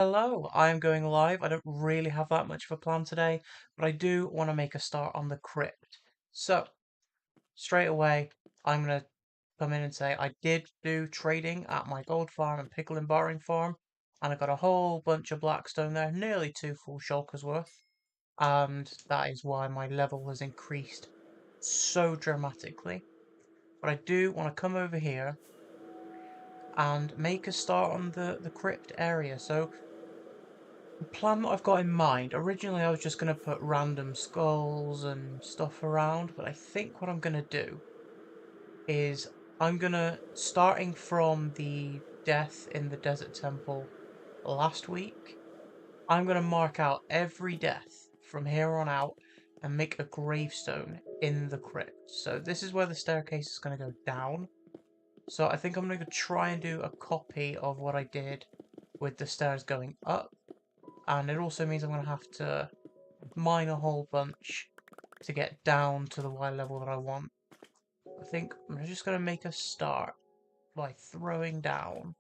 Hello, I'm going live. I don't really have that much of a plan today, but I do want to make a start on the crypt. So, straight away, I'm going to come in and say I did do trading at my gold farm and pickle and barring farm, and I got a whole bunch of blackstone there, nearly two full shulkers worth, and that is why my level has increased so dramatically. But I do want to come over here and make a start on the crypt area. So, the plan that I've got in mind, originally I was just going to put random skulls and stuff around, but I think what I'm going to do is I'm going to, starting from the death in the desert temple last week, I'm going to mark out every death from here on out and make a gravestone in the crypt. So this is where the staircase is going to go down. So I think I'm going to try and do a copy of what I did with the stairs going up. And it also means I'm going to have to mine a whole bunch to get down to the Y level that I want. I think I'm just going to make a start by throwing down.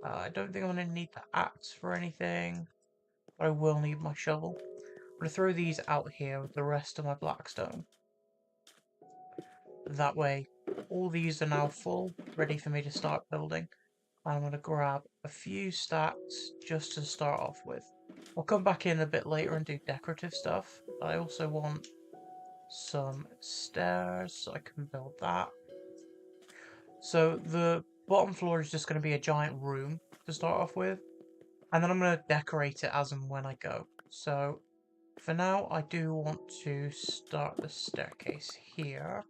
I don't think I'm going to need the axe for anything, but I will need my shovel. I'm going to throw these out here with the rest of my blackstone. That way, all these are now full, ready for me to start building. I'm going to grab a few stacks just to start off with. I'll come back in a bit later and do decorative stuff. I also want some stairs so I can build that. So the bottom floor is just going to be a giant room to start off with. And then I'm going to decorate it as and when I go. So for now, I do want to start the staircase here.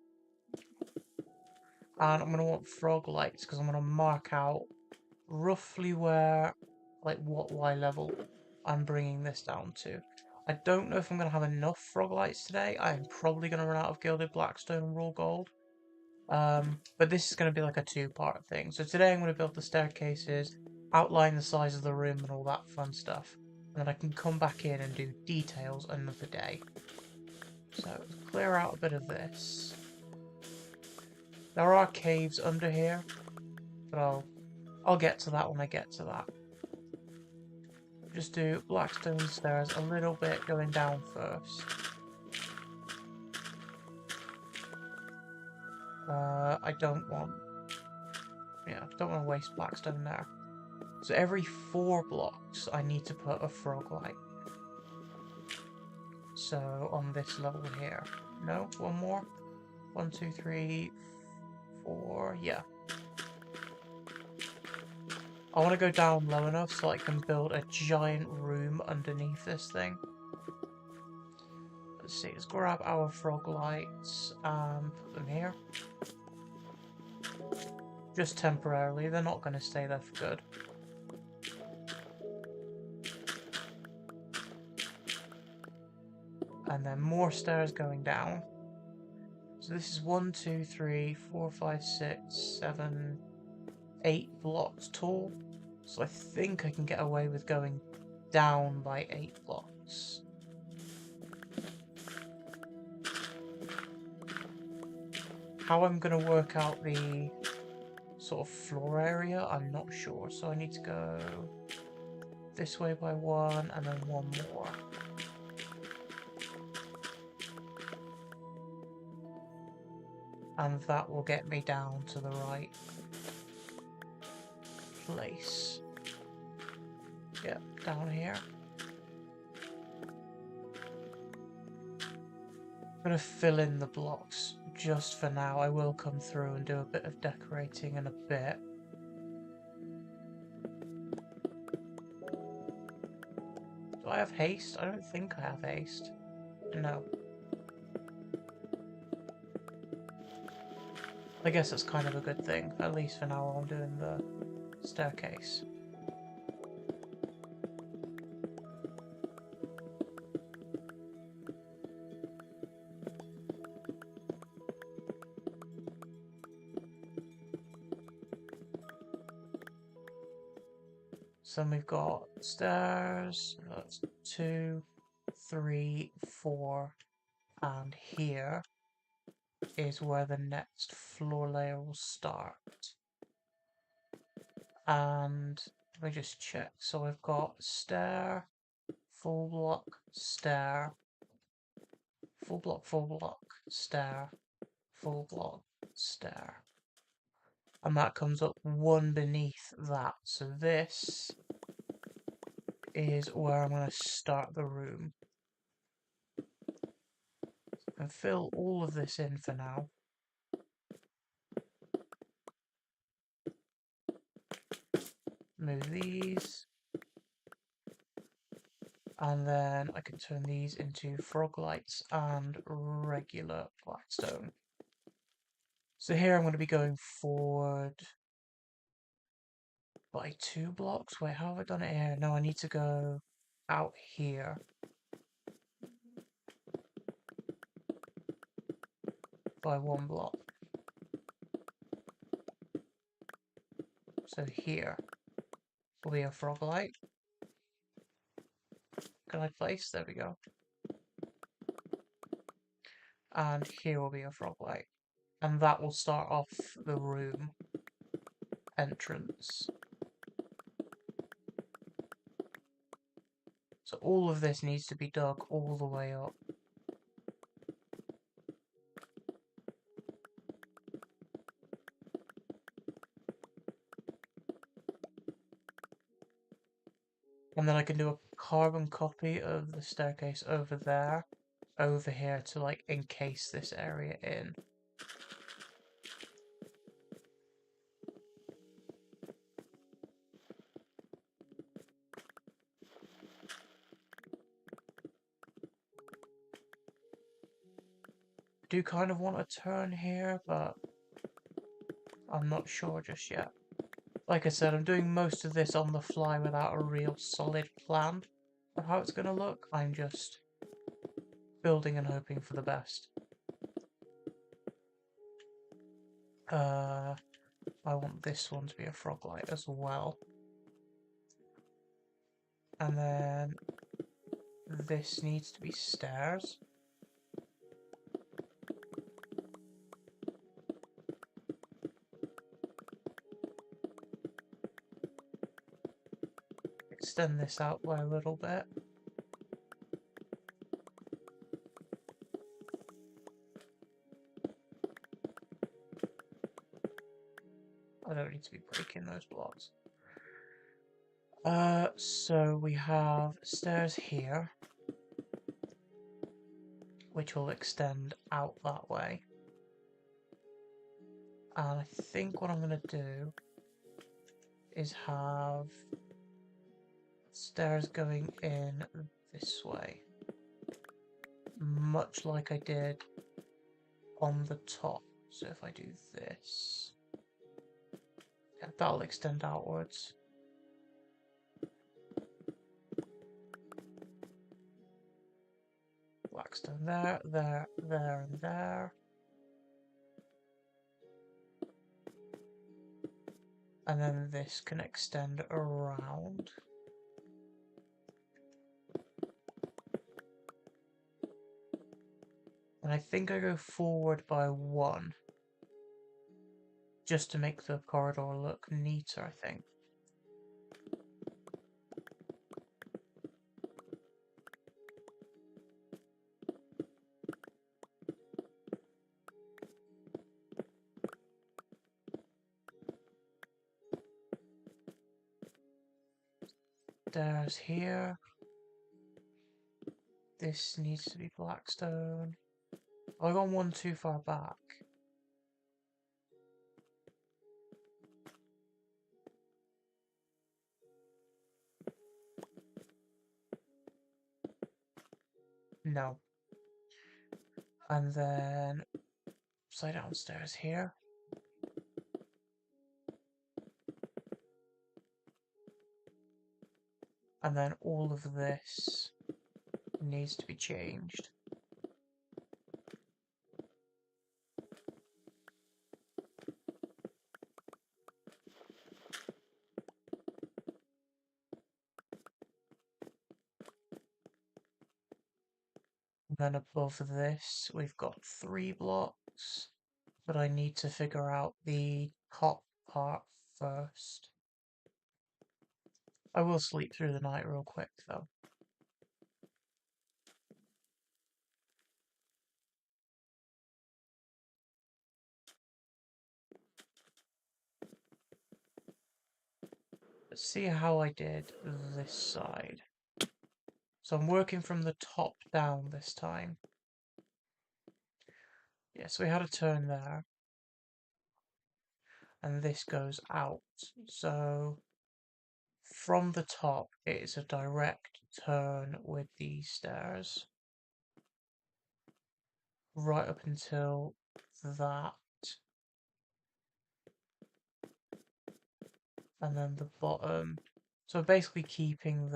And I'm going to want frog lights because I'm going to mark out roughly where, like what Y level I'm bringing this down to. I don't know if I'm going to have enough frog lights today. I'm probably going to run out of gilded blackstone and raw gold. But this is going to be like a two-part thing. So today I'm going to build the staircases, outline the size of the room and all that fun stuff. And then I can come back in and do details another day. So clear out a bit of this. There are caves under here, but I'll get to that when I get to that. Just do blackstone stairs a little bit going down first. I don't want to waste blackstone there. So every 4 blocks I need to put a frog light. So on this level here. No, one more. 1, 2, 3, 4, yeah. I want to go down low enough so I can build a giant room underneath this thing. Let's see, let's grab our frog lights and put them here. Just temporarily, they're not going to stay there for good. And then more stairs going down. So this is 1, 2, 3, 4, 5, 6, 7, 8 blocks tall. So I think I can get away with going down by 8 blocks. How I'm going to work out the sort of floor area, I'm not sure. So I need to go this way by 1 and then 1 more. And that will get me down to the right place. Yep, down here. I'm going to fill in the blocks just for now. I will come through and do a bit of decorating in a bit. Do I have haste? I don't think I have haste. No. I guess that's kind of a good thing, at least for now while I'm doing the staircase. So we've got stairs, that's 2, 3, 4, and here is where the next floor layer will start. And Let me just check. So I've got stair, full block, stair, full block, stair, full block, stair. And that comes up one beneath that. So this is where I'm going to start the room. And fill all of this in for now. Move these. And then I can turn these into frog lights and regular blackstone. So here I'm going to be going forward by 2 blocks. Wait, how have I done it here? No, I need to go out here by 1 block. So here will be a frog light. Can I place? There we go. And here will be a frog light. And that will start off the room entrance. So all of this needs to be dug all the way up. And then I can do a carbon copy of the staircase over there, over here to like encase this area in. I do kind of want to turn here, but I'm not sure just yet. Like I said, I'm doing most of this on the fly without a real solid plan of how it's going to look. I'm just building and hoping for the best. I want this one to be a frog light as well. And then this needs to be stairs. Extend this out by a little bit. I don't need to be breaking those blocks. So we have stairs here, which will extend out that way. And I think what I'm going to do is have stairs going in this way, much like I did on the top. So if I do this, yeah, that'll extend outwards. Blackstone there, there, there, and there. And then this can extend around. And I think I go forward by 1. Just to make the corridor look neater, I think. Stairs here. This needs to be blackstone. Oh, I got one too far back. No. And then upside down stairs here. And then all of this needs to be changed. And then above this, we've got 3 blocks. But I need to figure out the top part first. I will sleep through the night real quick though. Let's see how I did this side. So I'm working from the top down this time. Yeah, so we had a turn there. And this goes out. So from the top, it's a direct turn with these stairs. Right up until that. And then the bottom. So basically keeping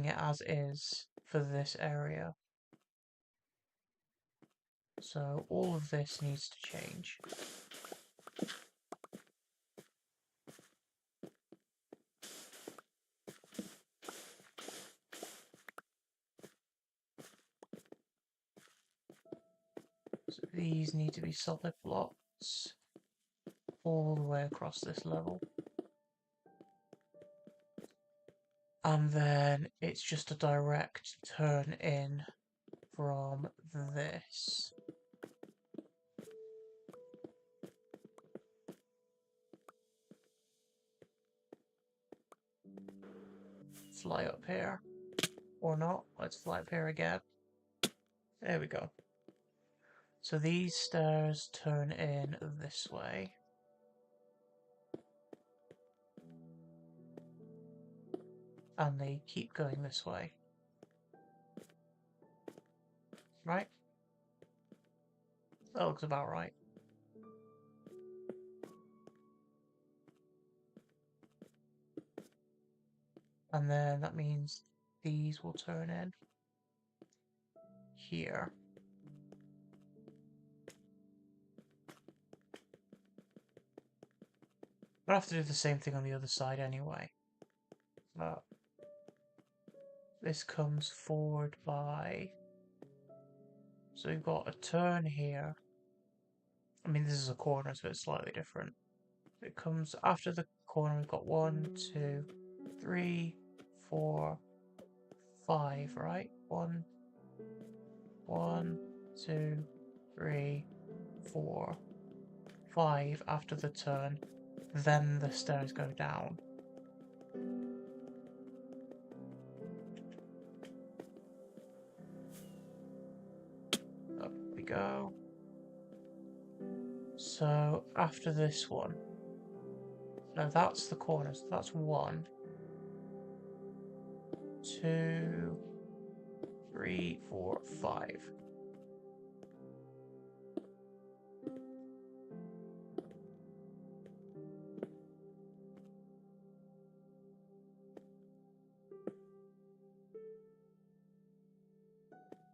it as is for this area. So all of this needs to change. So these need to be solid blocks all the way across this level. And then it's just a direct turn in from this. Fly up here. Or not. Let's fly up here again. There we go. So these stairs turn in this way. And they keep going this way. Right? That looks about right. And then that means these will turn in here. I'll have to do the same thing on the other side anyway. This comes forward by... So we've got a turn here. I mean, this is a corner, so it's slightly different. It comes after the corner. We've got 1, 2, 3, 4, 5, right? 1, 2, 3, 4, 5 after the turn. Then the stairs go down. Up we go. So after this one, no, that's the corner. So that's 1, 2, 3, 4, 5.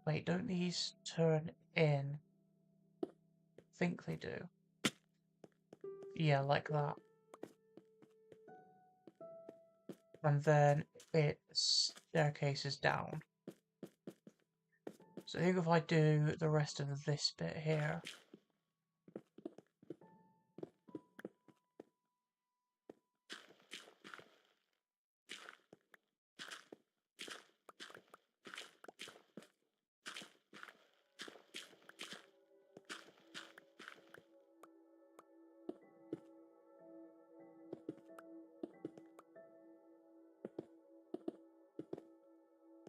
Wait, don't these turn in? I think they do. Yeah, like that. And then it staircases down. So I think if I do the rest of this bit here,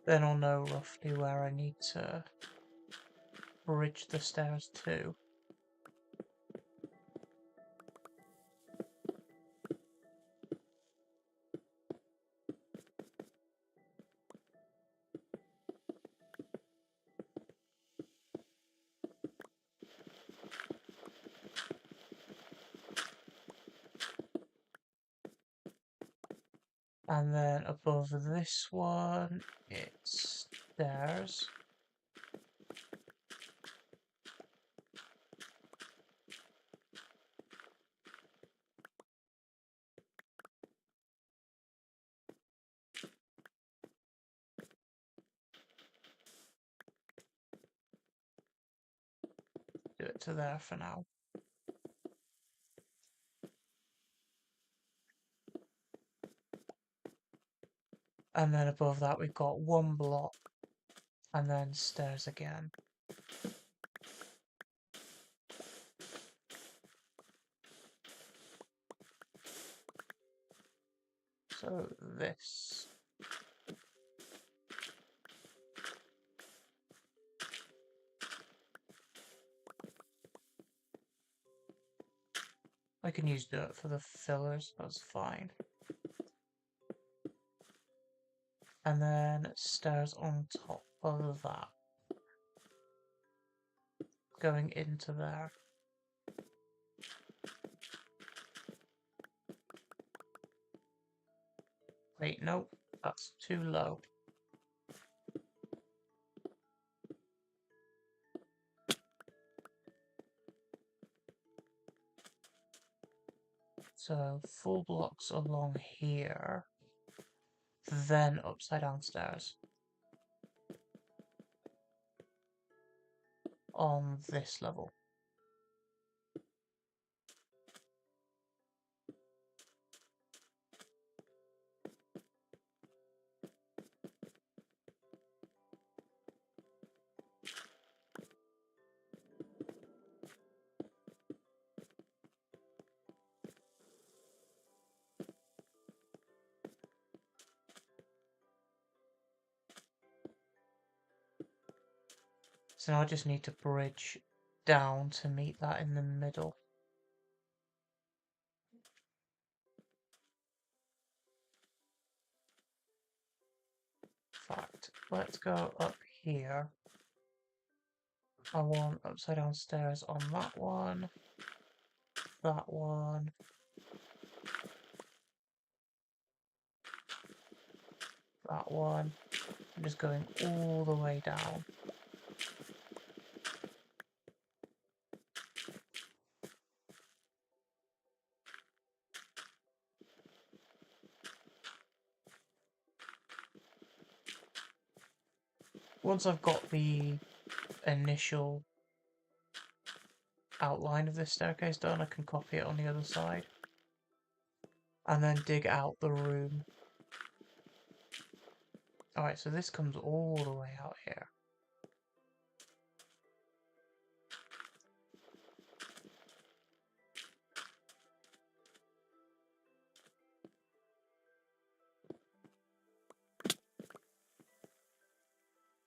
then I'll know roughly where I need to bridge the stairs to. And then above this one, it's stairs. Do it to there for now. And then above that we've got one block and then stairs again. So this. I can use dirt for the fillers, that's fine. And then stairs on top of that. Going into there. Wait, no, that's too low. So 4 blocks along here, then upside down stairs. On this level. So now I just need to bridge down to meet that in the middle. In fact, let's go up here. I want upside down stairs on that one, that one, that one. I'm just going all the way down. Once I've got the initial outline of this staircase done, I can copy it on the other side. And then dig out the room. Alright, so this comes all the way out here.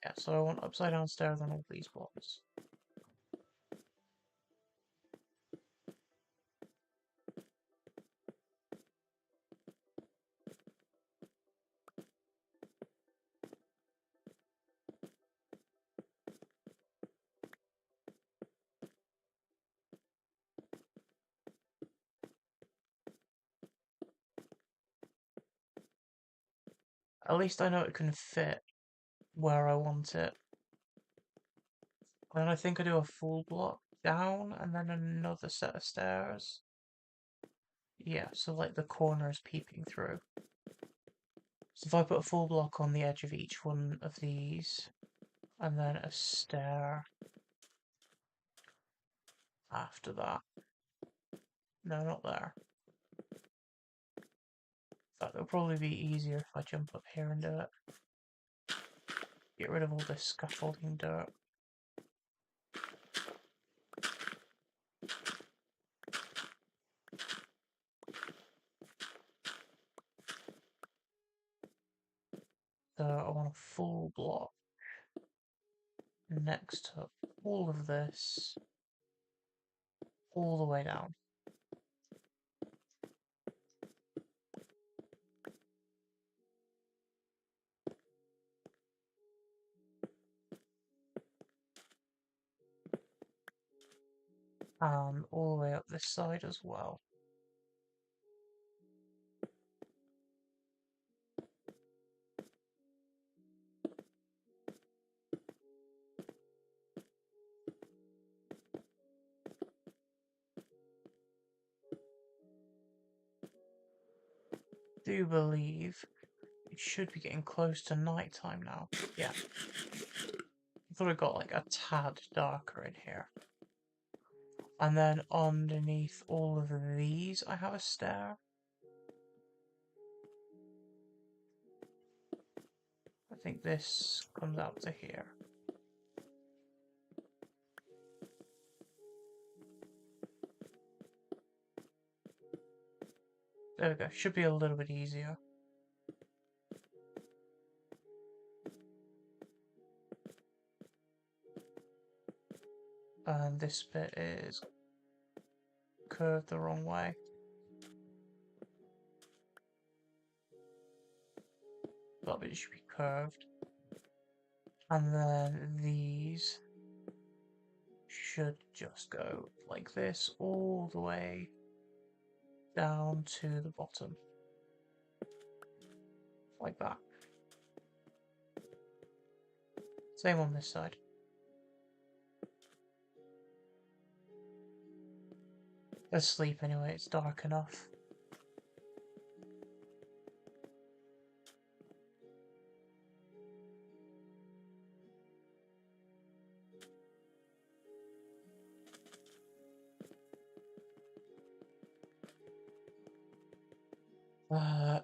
Yeah, so I want upside down stairs on all these blocks. At least I know it can fit where I want it. And I think I do a full block down and then another set of stairs. Yeah, so like the corners peeping through. So if I put a full block on the edge of each one of these, and then a stair after that. No, not there. In fact, it'll probably be easier if I jump up here and do it. Get rid of all this scaffolding dirt. So I want a full block next to all of this, all the way down. And all the way up this side as well. I do believe it should be getting close to night time now. Yeah. I thought it got like a tad darker in here. And then underneath all of these, I have a stair. think this comes out to here. There we go. Should be a little bit easier. And this bit is curved the wrong way. That bit should be curved. And then these should just go like this all the way down to the bottom. Like that. Same on this side. Let's sleep anyway, it's dark enough.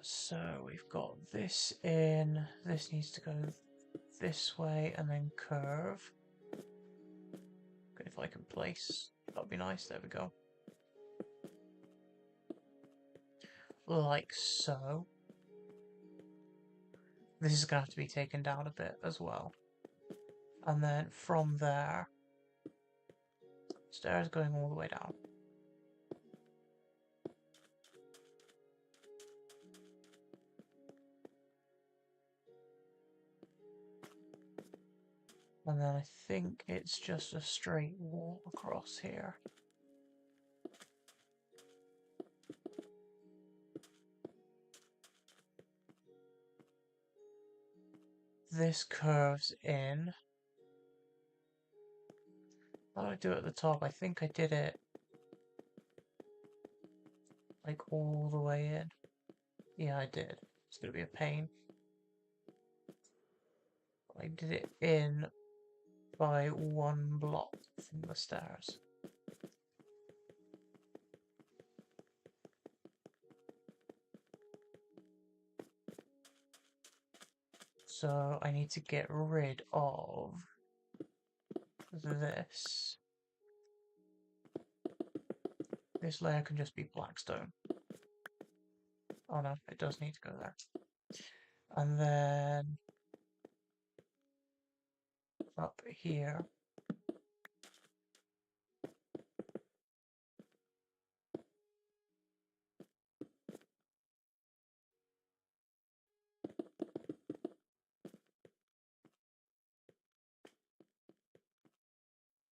So we've got this in, this needs to go this way and then curve. If I can place, that'd be nice, there we go. Like so. This is going to have to be taken down a bit as well. And then from there, stairs going all the way down. And then I think it's just a straight wall across here. This curves in. How do I do it at the top? I think I did it like all the way in. Yeah, I did. It's going to be a pain. I did it in by one block from the stairs. So I need to get rid of this. This layer can just be black stone. Oh no, it does need to go there. And then up here,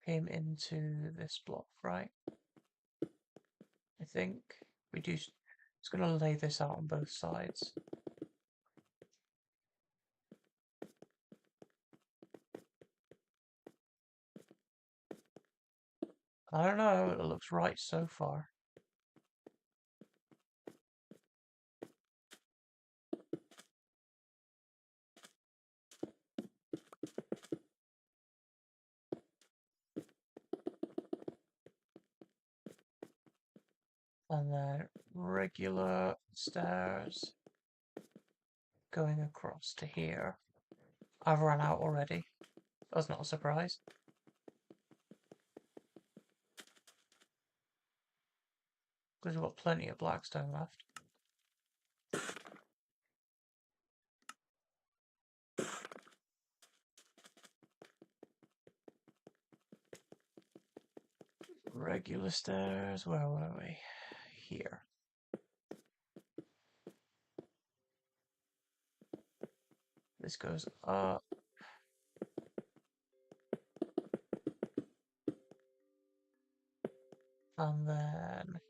came into this block, right? I think we do. It's going to lay this out on both sides. I don't know, it looks right so far. And then regular stairs going across to here. I've run out already. That's not a surprise. Because we've got plenty of blackstone left. Regular stairs, where were we? Here. This goes up. And then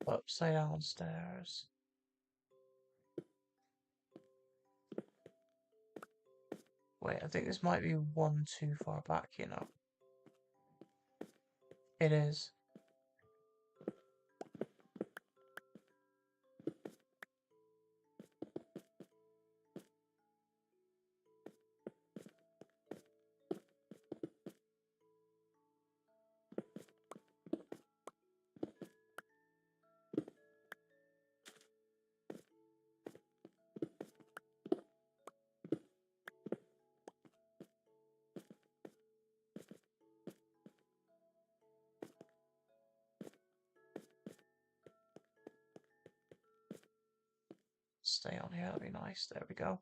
upside down stairs. Wait, I think this might be one too far back, you know. It is. stay on here, that'd be nice. There we go.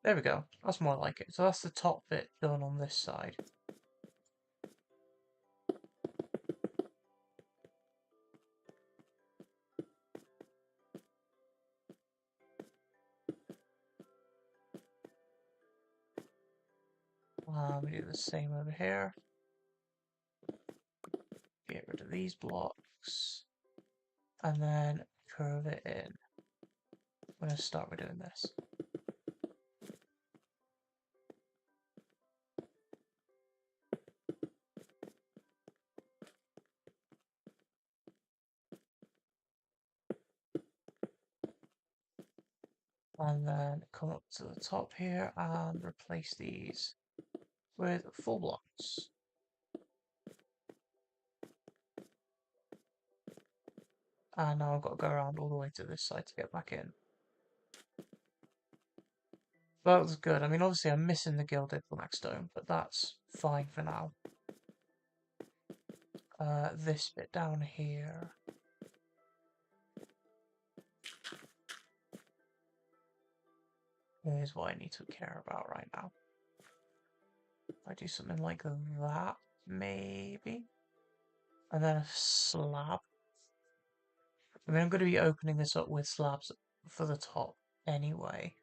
There we go. That's more like it. So that's the top bit done on this side. We do the same over here. Get rid of these blocks. And then curve it in. I'm going to start by doing this. And then come up to the top here and replace these with full blocks. And now I've got to go around all the way to this side to get back in. That was good. I mean, obviously I'm missing the gilded blackstone, but that's fine for now. This bit down here. Is what I need to care about right now. If I do something like that, maybe. And then a slab. I mean, I'm going to be opening this up with slabs for the top anyway.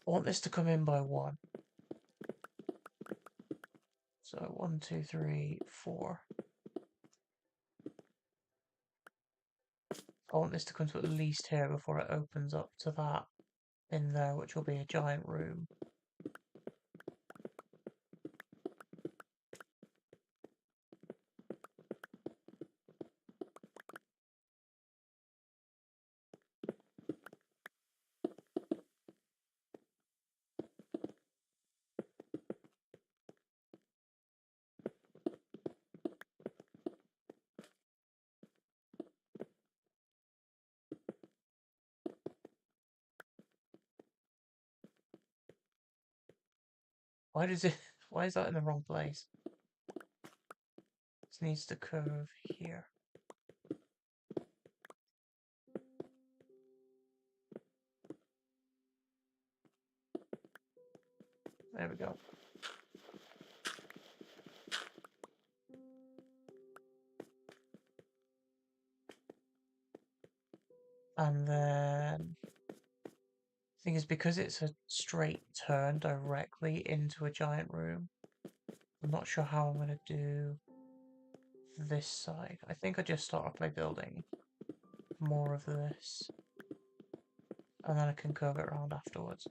I want this to come in by 1. So 1, 2, 3, 4. I want this to come to at least here before it opens up to that in there, which will be a giant room. Why does it? Why is that in the wrong place? This needs to curve here. There we go. And then the thing is, because it's a straight turn directly into a giant room, I'm not sure how I'm going to do this side. I think I just start off by building more of this, and then I can curve it around afterwards.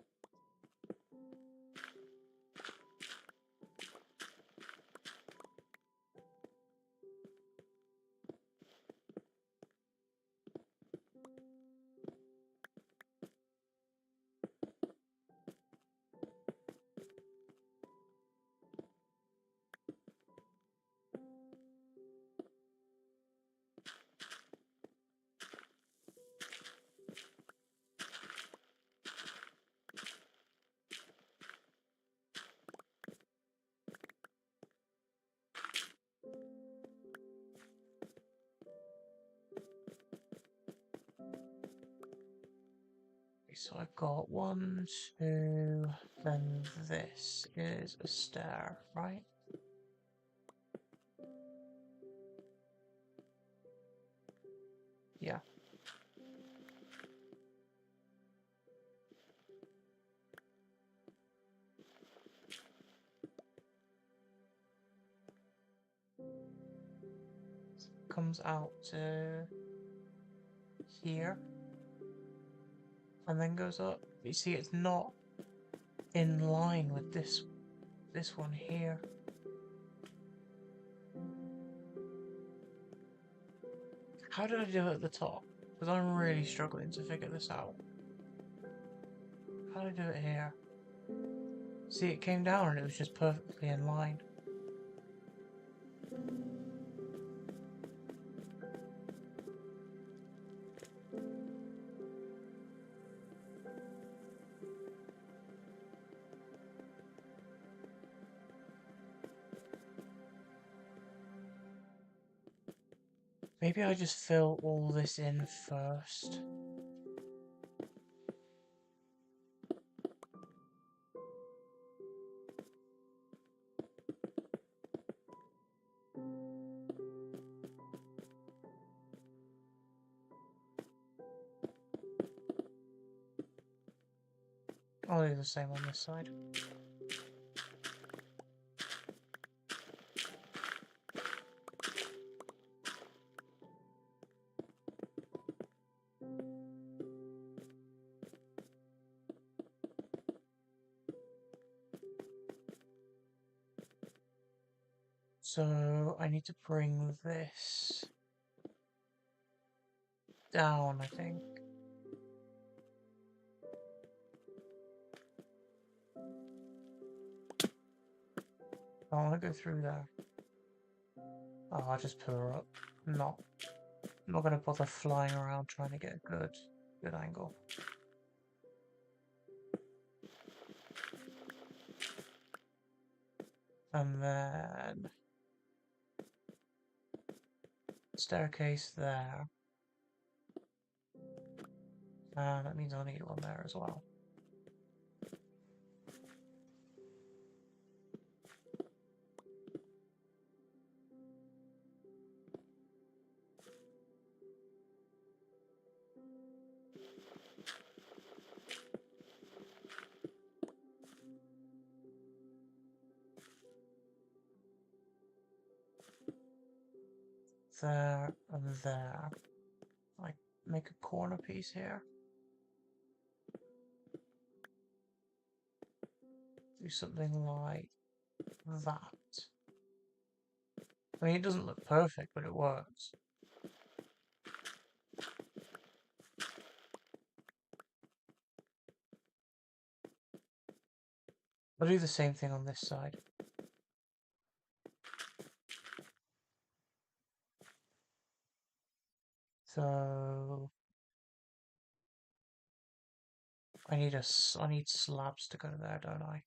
So I've got 1, 2, then this is a stair, right? Yeah. Comes out to here and then goes up. You see, it's not in line with this one here. How did I do it at the top? Because I'm really struggling to figure this out. How did I do it here? See, it came down and it was just perfectly in line. Maybe I just fill all this in first. I'll do the same on this side. So I need to bring this down, I think. I want to go through there. Oh, I'll just put her up. I'm not gonna bother flying around trying to get a good angle. And then staircase there. And that means I'll need one there as well. There and there. Like, make a corner piece here. Do something like that. I mean, it doesn't look perfect, but it works. I'll do the same thing on this side. So I need slabs to go there, don't I?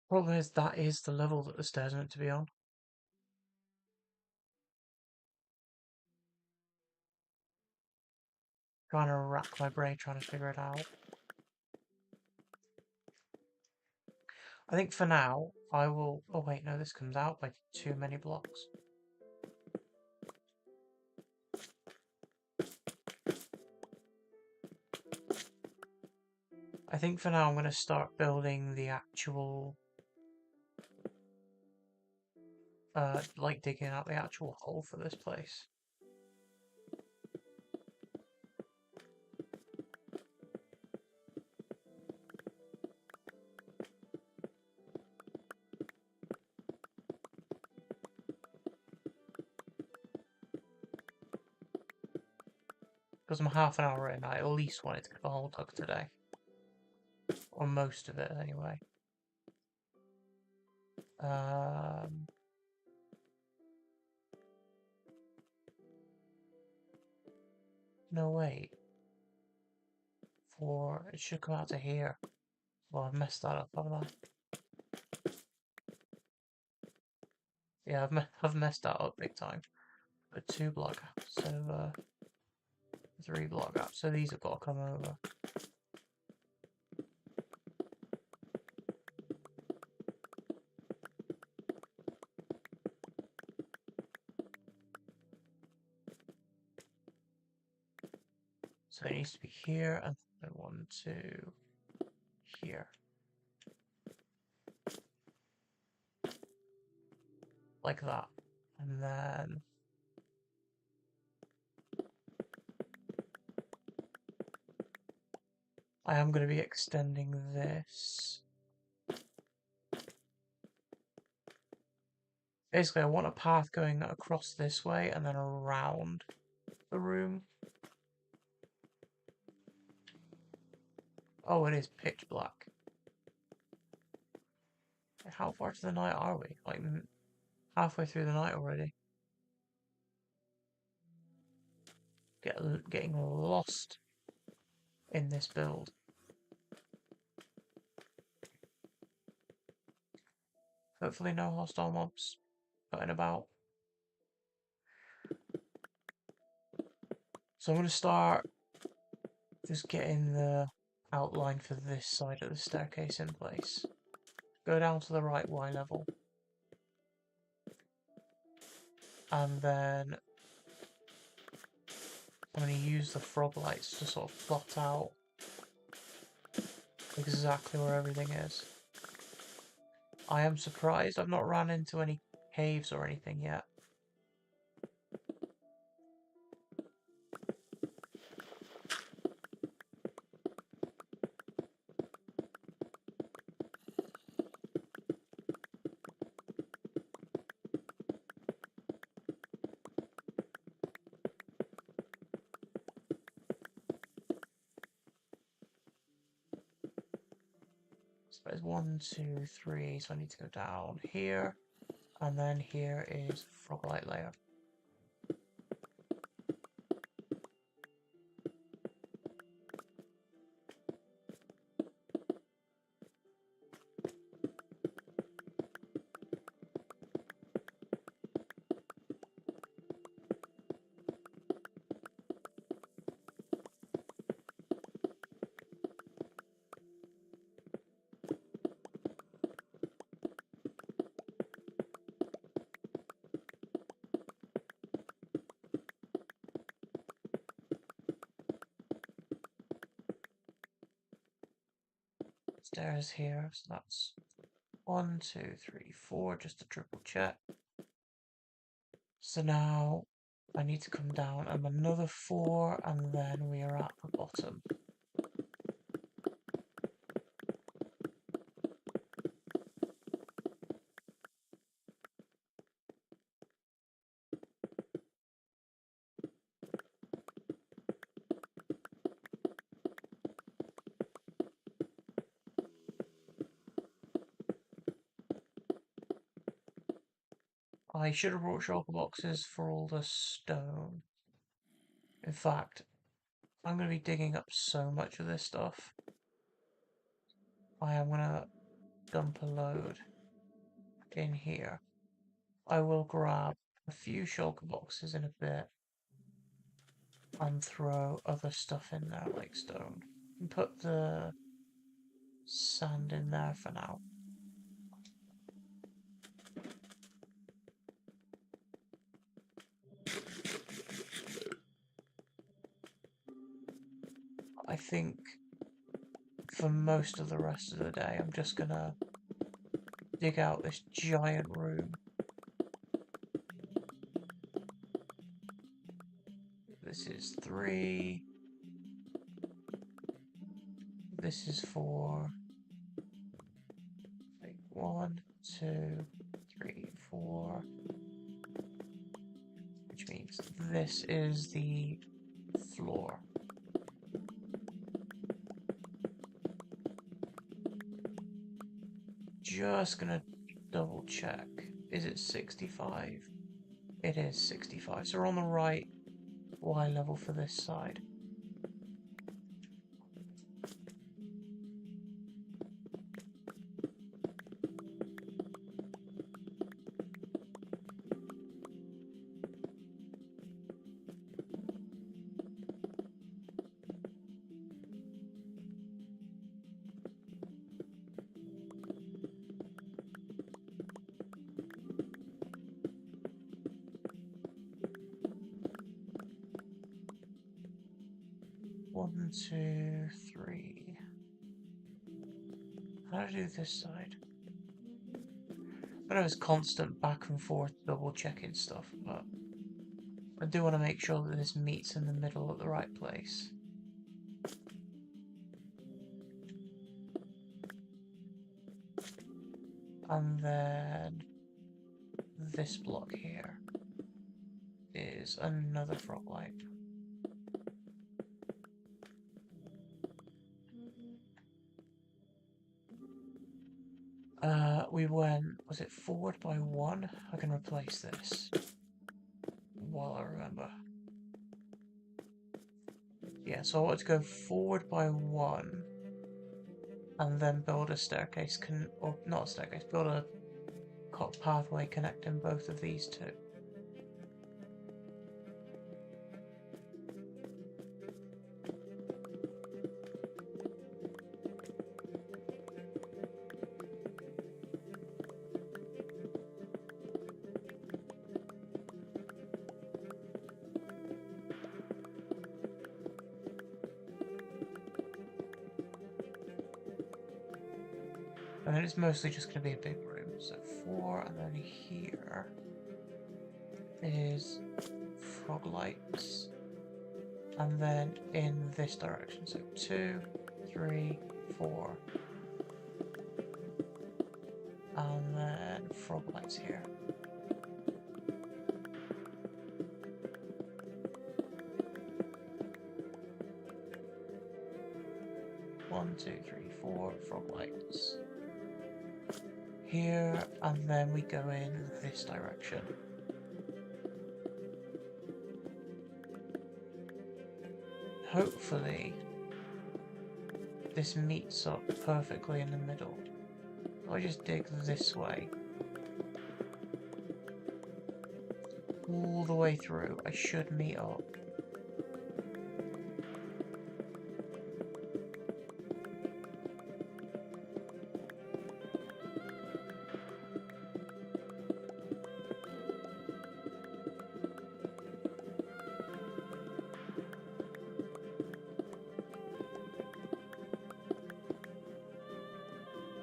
Problem is that is the level that the stairs are meant to be on. Trying to rack my brain trying to figure it out. I think for now I will. Oh wait, no, this comes out by too many blocks. I think for now I'm going to start building the actual, like digging out the actual hole for this place. Because I'm half an hour in, I at least wanted to get the hole dug today. Or most of it, anyway. No, wait. It should come out to here. Well, I've messed that up, haven't I? Yeah, I've messed that up big time. But 2 block gaps, so 3 block gaps, so these have got to come over. So it needs to be here, and then 1, 2, here. Like that. And then I am going to be extending this. Basically, I want a path going across this way and then around the room. Oh, it is pitch black. How far to the night are we? Like halfway through the night already. Getting lost. in this build. Hopefully no hostile mobs putting about. So I'm going to start just getting the outline for this side of the staircase in place. Go down to the right Y level. And then I'm going to use the frog lights to sort of plot out exactly where everything is. I am surprised I've not ran into any caves or anything yet. So there's 1, 2, 3, so I need to go down here, and then here is frog light layer. Stairs here, so that's 1, 2, 3, 4, just to triple check. So now I need to come down and another 4, and then we are at the bottom. I should have brought shulker boxes for all the stone. In fact, I'm going to be digging up so much of this stuff. I am going to dump a load in here. I will grab a few shulker boxes in a bit and throw other stuff in there like stone. And put the sand in there for now. I think for most of the rest of the day I'm just gonna dig out this giant room. This is 3. This is 4. Like 1, 2, 3, 4. Which means this is the floor. Just gonna double check. Is it 65? It is 65. So we're on the right Y level for this side. One, 2, 3. How do I do this side? I know it's constant back and forth double checking stuff, but I do want to make sure that this meets in the middle at the right place. And then this block here is another frog light. We went, was it forward by 1? I can replace this while I remember. Yeah, so I want to go forward by 1 and then build a staircase, or not a staircase, build a pathway connecting both of these two. And then it's mostly just going to be a big room. So 4, and then here is frog lights. And then in this direction. So 2, 3, 4. And then frog lights here. One, two, three, 4 frog lights. Here, and then we go in this direction. Hopefully, this meets up perfectly in the middle. So I just dig this way. All the way through, I should meet up.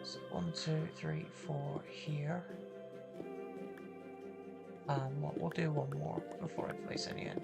So 1, 2, 3, 4 here. And we'll do one more before I place any in.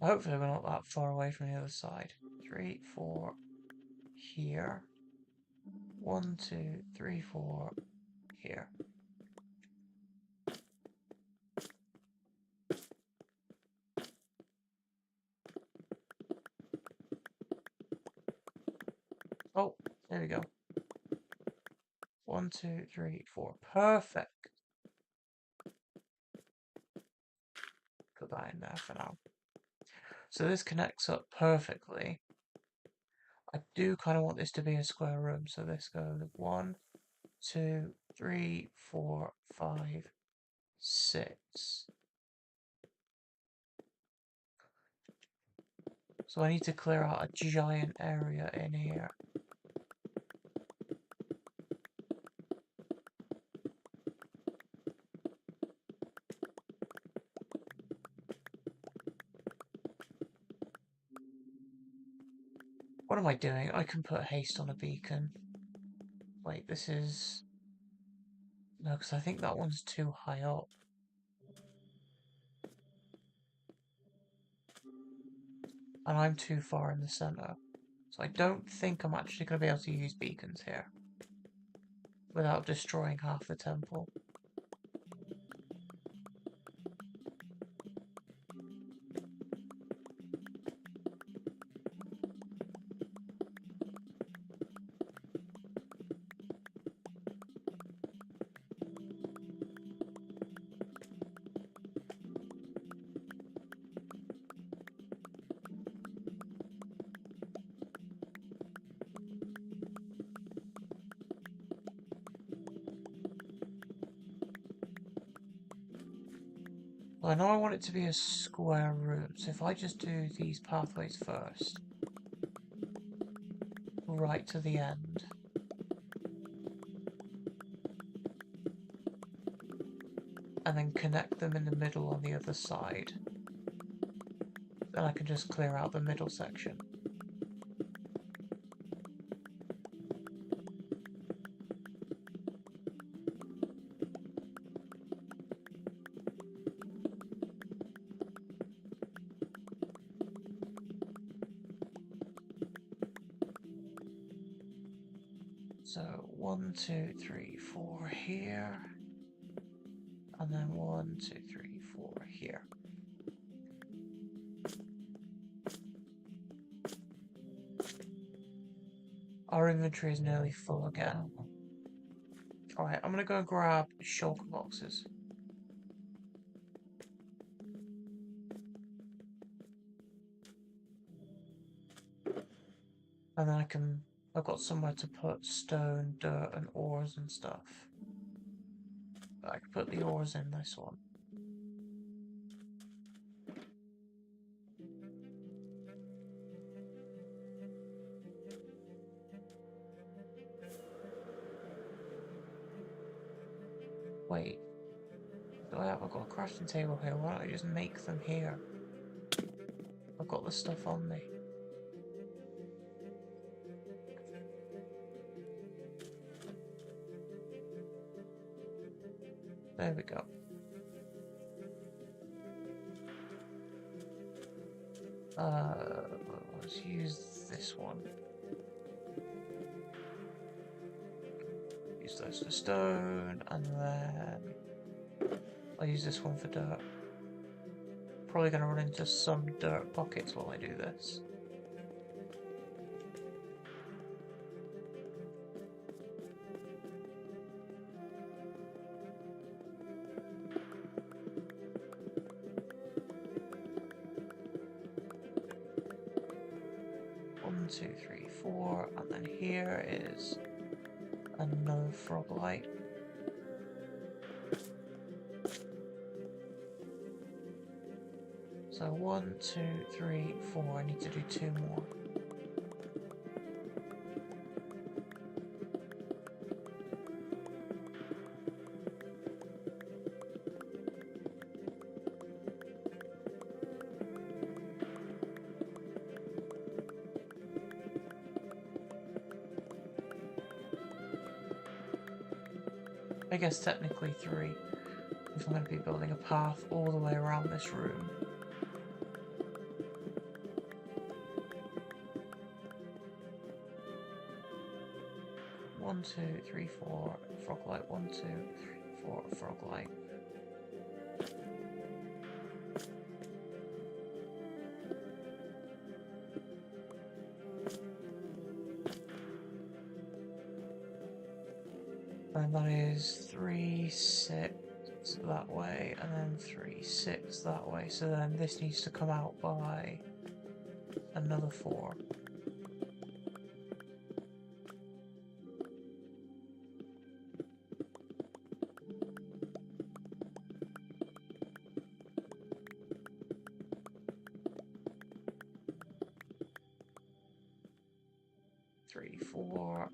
Hopefully we're not that far away from the other side. 3, 4 here. 1, 2, 3, 4 here. Oh, there we go. 1, 2, 3, 4. Perfect. Put that in there for now. So this connects up perfectly. I do kind of want this to be a square room, so this goes 1, 2, 3, 4, 5, 6. So I need to clear out a giant area in here. What am I doing? I can put haste on a beacon. Wait, this is... No, because I think that one's too high up. And I'm too far in the center. So I don't think I'm actually going to be able to use beacons here without destroying half the temple. Well, I know I want it to be a square room, so if I just do these pathways first, right to the end, and then connect them in the middle on the other side. then I can just clear out the middle section. So 1, 2, 3, 4 here, and then 1, 2, 3, 4 here. Our inventory is nearly full again. Alright, I'm gonna go grab shulker boxes. And then I've got somewhere to put stone, dirt, and ores and stuff. I can put the ores in this one. Wait, I've got a crafting table here, why don't I just make them here? I've got the stuff on me. There we go. Let's use this one. Use those for stone, and then I'll use this one for dirt. Probably gonna run into some dirt pockets while I do this. One, two, three, four, and then here is another frog light. So 1, 2, 3, 4. I need to do 2 more. I guess technically 3, if I'm going to be building a path all the way around this room. One, two, three, four, frog light. 1, 2, 3, 4, frog light. And that is 3, 6 that way, and then 3, 6 that way. So then this needs to come out by another 4. Three, 4.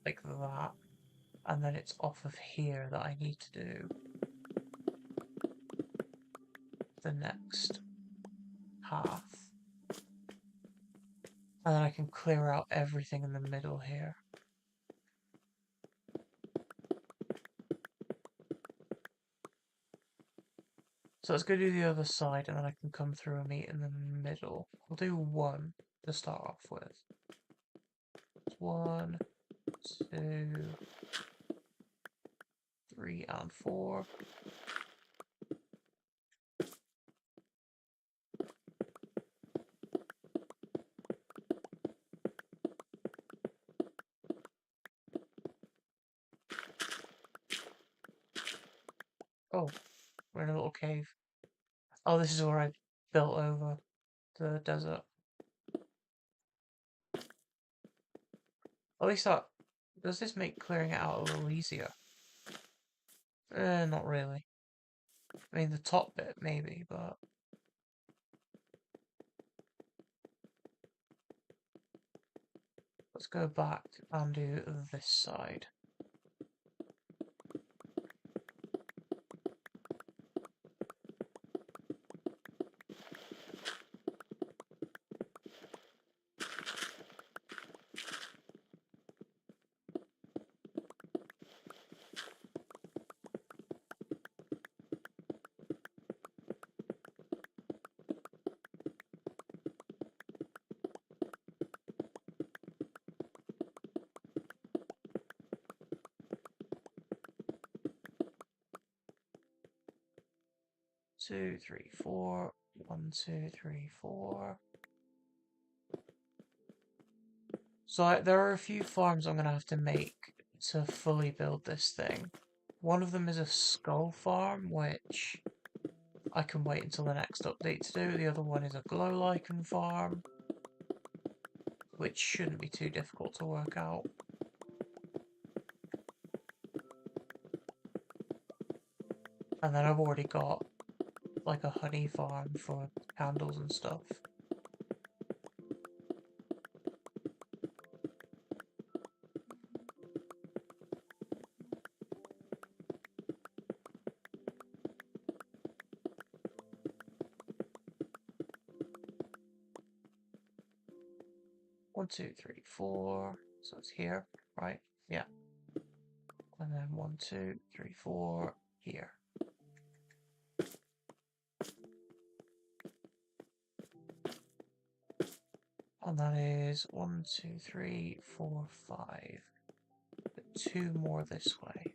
Like that. And then it's off of here that I need to do the next path. And then I can clear out everything in the middle here. So let's go do the other side, and then I can come through and meet in the middle. I'll do 1 to start off with. 1, 2, 3, and 4. Oh, we're in a little cave. Oh, this is where I built over the desert. At least that... Does this make clearing it out a little easier? Not really. I mean, the top bit, maybe, but... Let's go back and do this side. 2, 3, 4. 1, 2, 3, 4. So there are a few farms I'm going to have to make to fully build this thing. One of them is a skull farm, which I can wait until the next update to do. The other one is a glow lichen farm, which shouldn't be too difficult to work out. And then I've already got like a honey farm for candles and stuff. One, two, three, four. So it's here, right? Yeah. And then 1, 2, 3, 4 here. And that is 1, 2, 3, 4, 5. 2 more this way.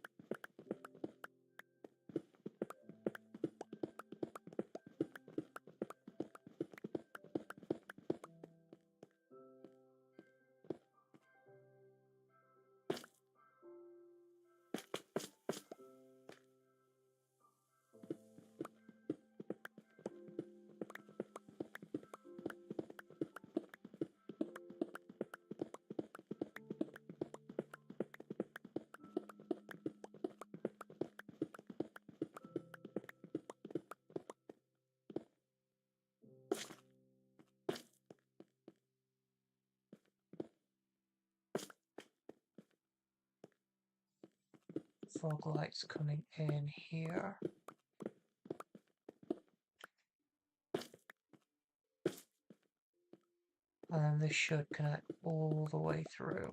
Fog lights coming in here. And then this should connect all the way through.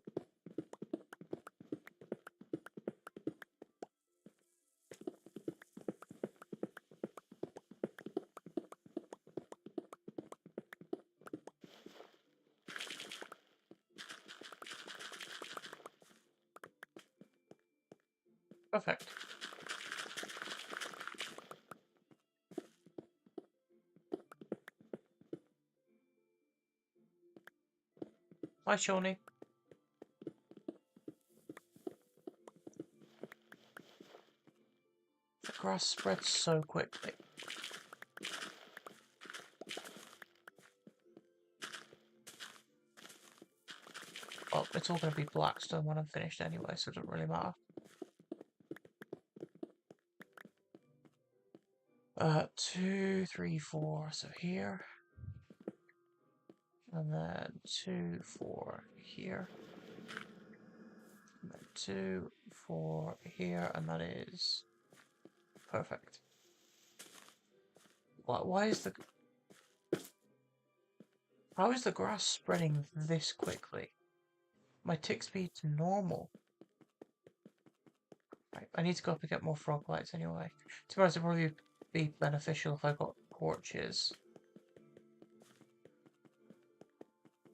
Perfect. Hi, Shawnee. The grass spreads so quickly. Well, it's all going to be blackstone when I'm finished anyway, so it doesn't really matter. 2, 3, 4, so here. And then 2, 4 here. And then 2, 4 here, and that is perfect. Why is the... How is the grass spreading this quickly? My tick speed's normal. Right, I need to go up and get more frog lights anyway. To be honest, it'd probably be beneficial if I got torches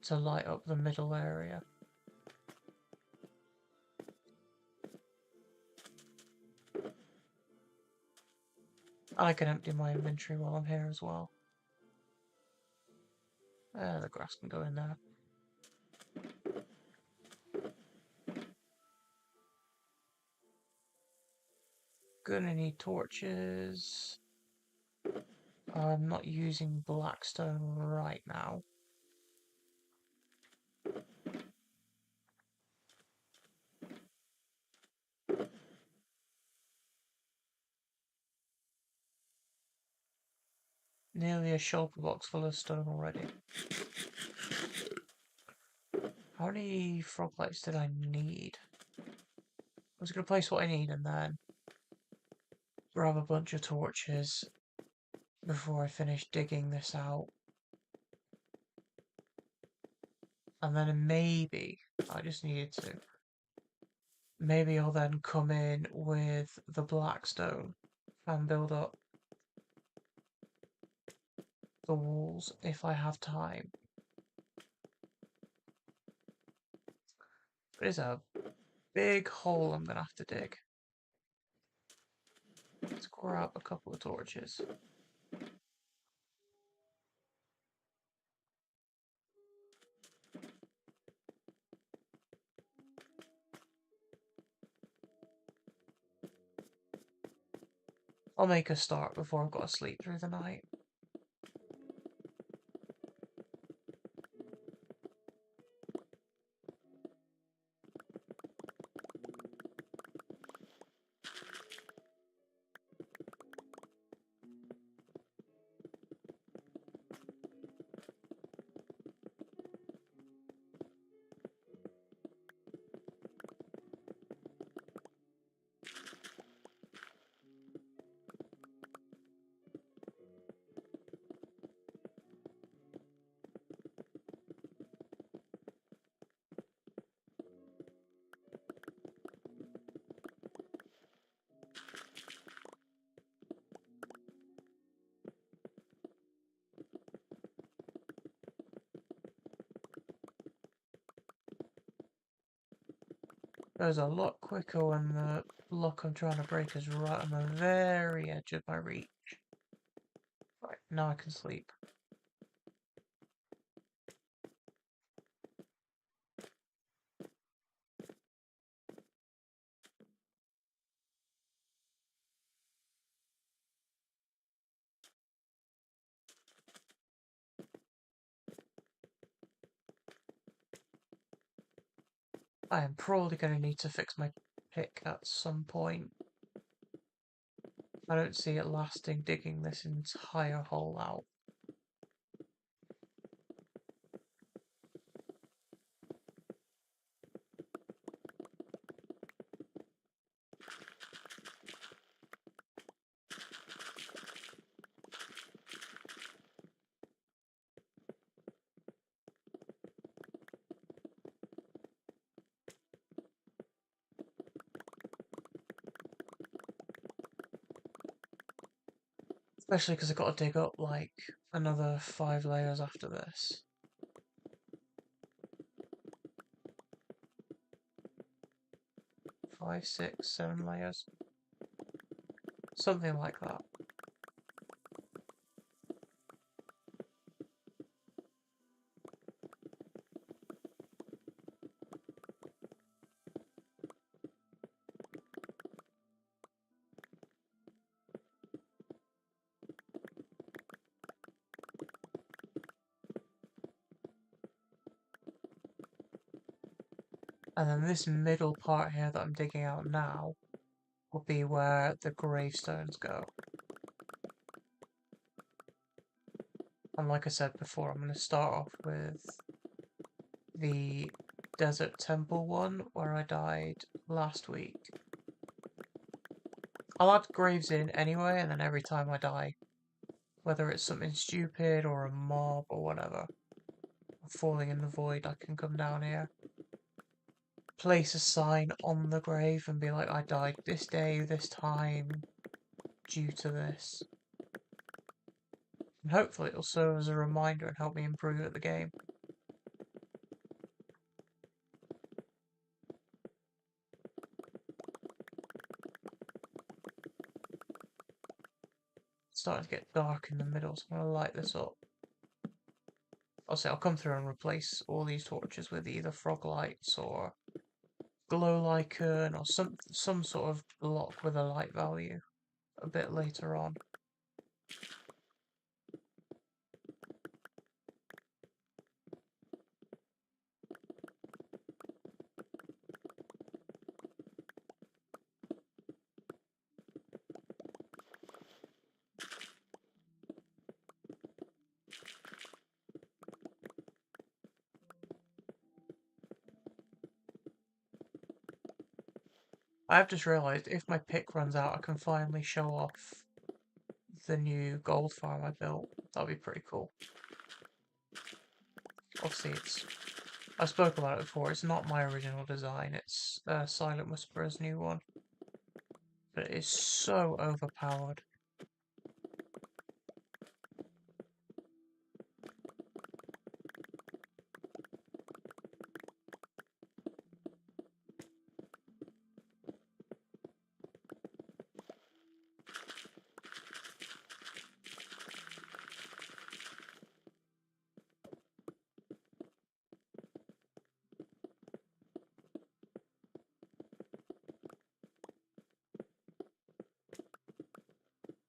to light up the middle area. And I can empty my inventory while I'm here as well. The grass can go in there. Gonna need torches. I'm not using blackstone right now. Nearly a shulker box full of stone already. How many frog lights did I need? I was going to place what I need and then grab a bunch of torches before I finish digging this out. And then maybe, I just needed to, maybe I'll then come in with the blackstone and build up the walls if I have time. There's a big hole I'm going to have to dig. Let's grab a couple of torches. I'll make a start before I've got to sleep through the night. Goes a lot quicker when the block I'm trying to break is right on the very edge of my reach. Right, now I can sleep. I am probably going to need to fix my pick at some point. I don't see it lasting digging this entire hole out. Especially because I've got to dig up like another 5 layers after this. 5, 6, 7 layers. Something like that. And then this middle part here that I'm digging out now will be where the gravestones go. And like I said before, I'm going to start off with the desert temple one where I died last week. I'll add graves in anyway, and then every time I die, whether it's something stupid or a mob or whatever, falling in the void, I can come down here, place a sign on the grave and be like, I died this day, this time, due to this. And hopefully it'll serve as a reminder and help me improve at the game. It's starting to get dark in the middle, so I'm going to light this up. I'll come through and replace all these torches with either frog lights or glow lichen or some sort of block with a light value a bit later on. I've just realised if my pick runs out, I can finally show off the new gold farm I built. That'll be pretty cool. Obviously, I spoke about it before. It's not my original design. It's Silent Whisperer's new one, but it is so overpowered.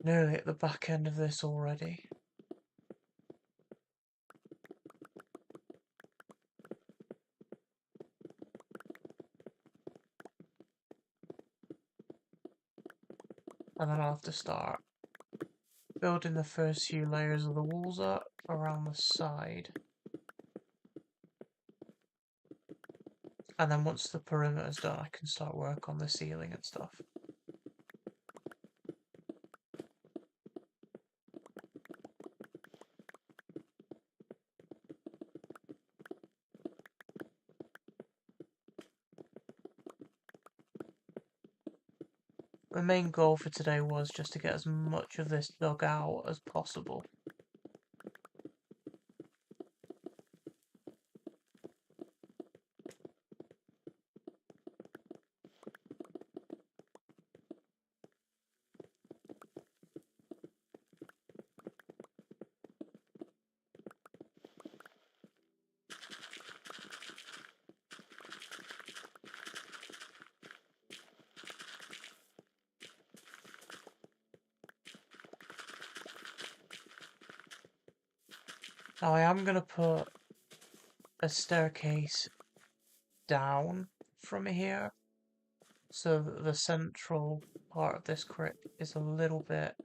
Nearly at the back end of this already. And then I'll have to start building the first few layers of the walls up around the side. And then once the perimeter's done, I can start work on the ceiling and stuff. The main goal for today was just to get as much of this dug out as possible. Now I am going to put a staircase down from here so that the central part of this crypt is a little bit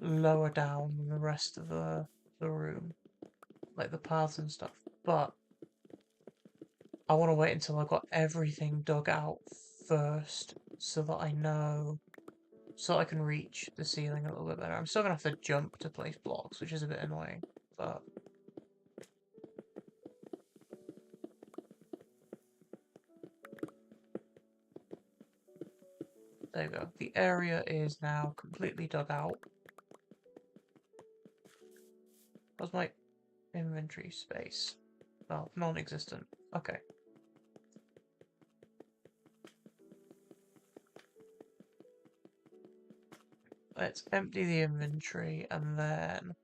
lower down than the rest of the room, like the paths and stuff. But I want to wait until I've got everything dug out first so that I know, so I can reach the ceiling a little bit better. I'm still going to have to jump to place blocks, which is a bit annoying, but there you go. The area is now completely dug out. How's my inventory space? Oh, non-existent. Okay. Let's empty the inventory and then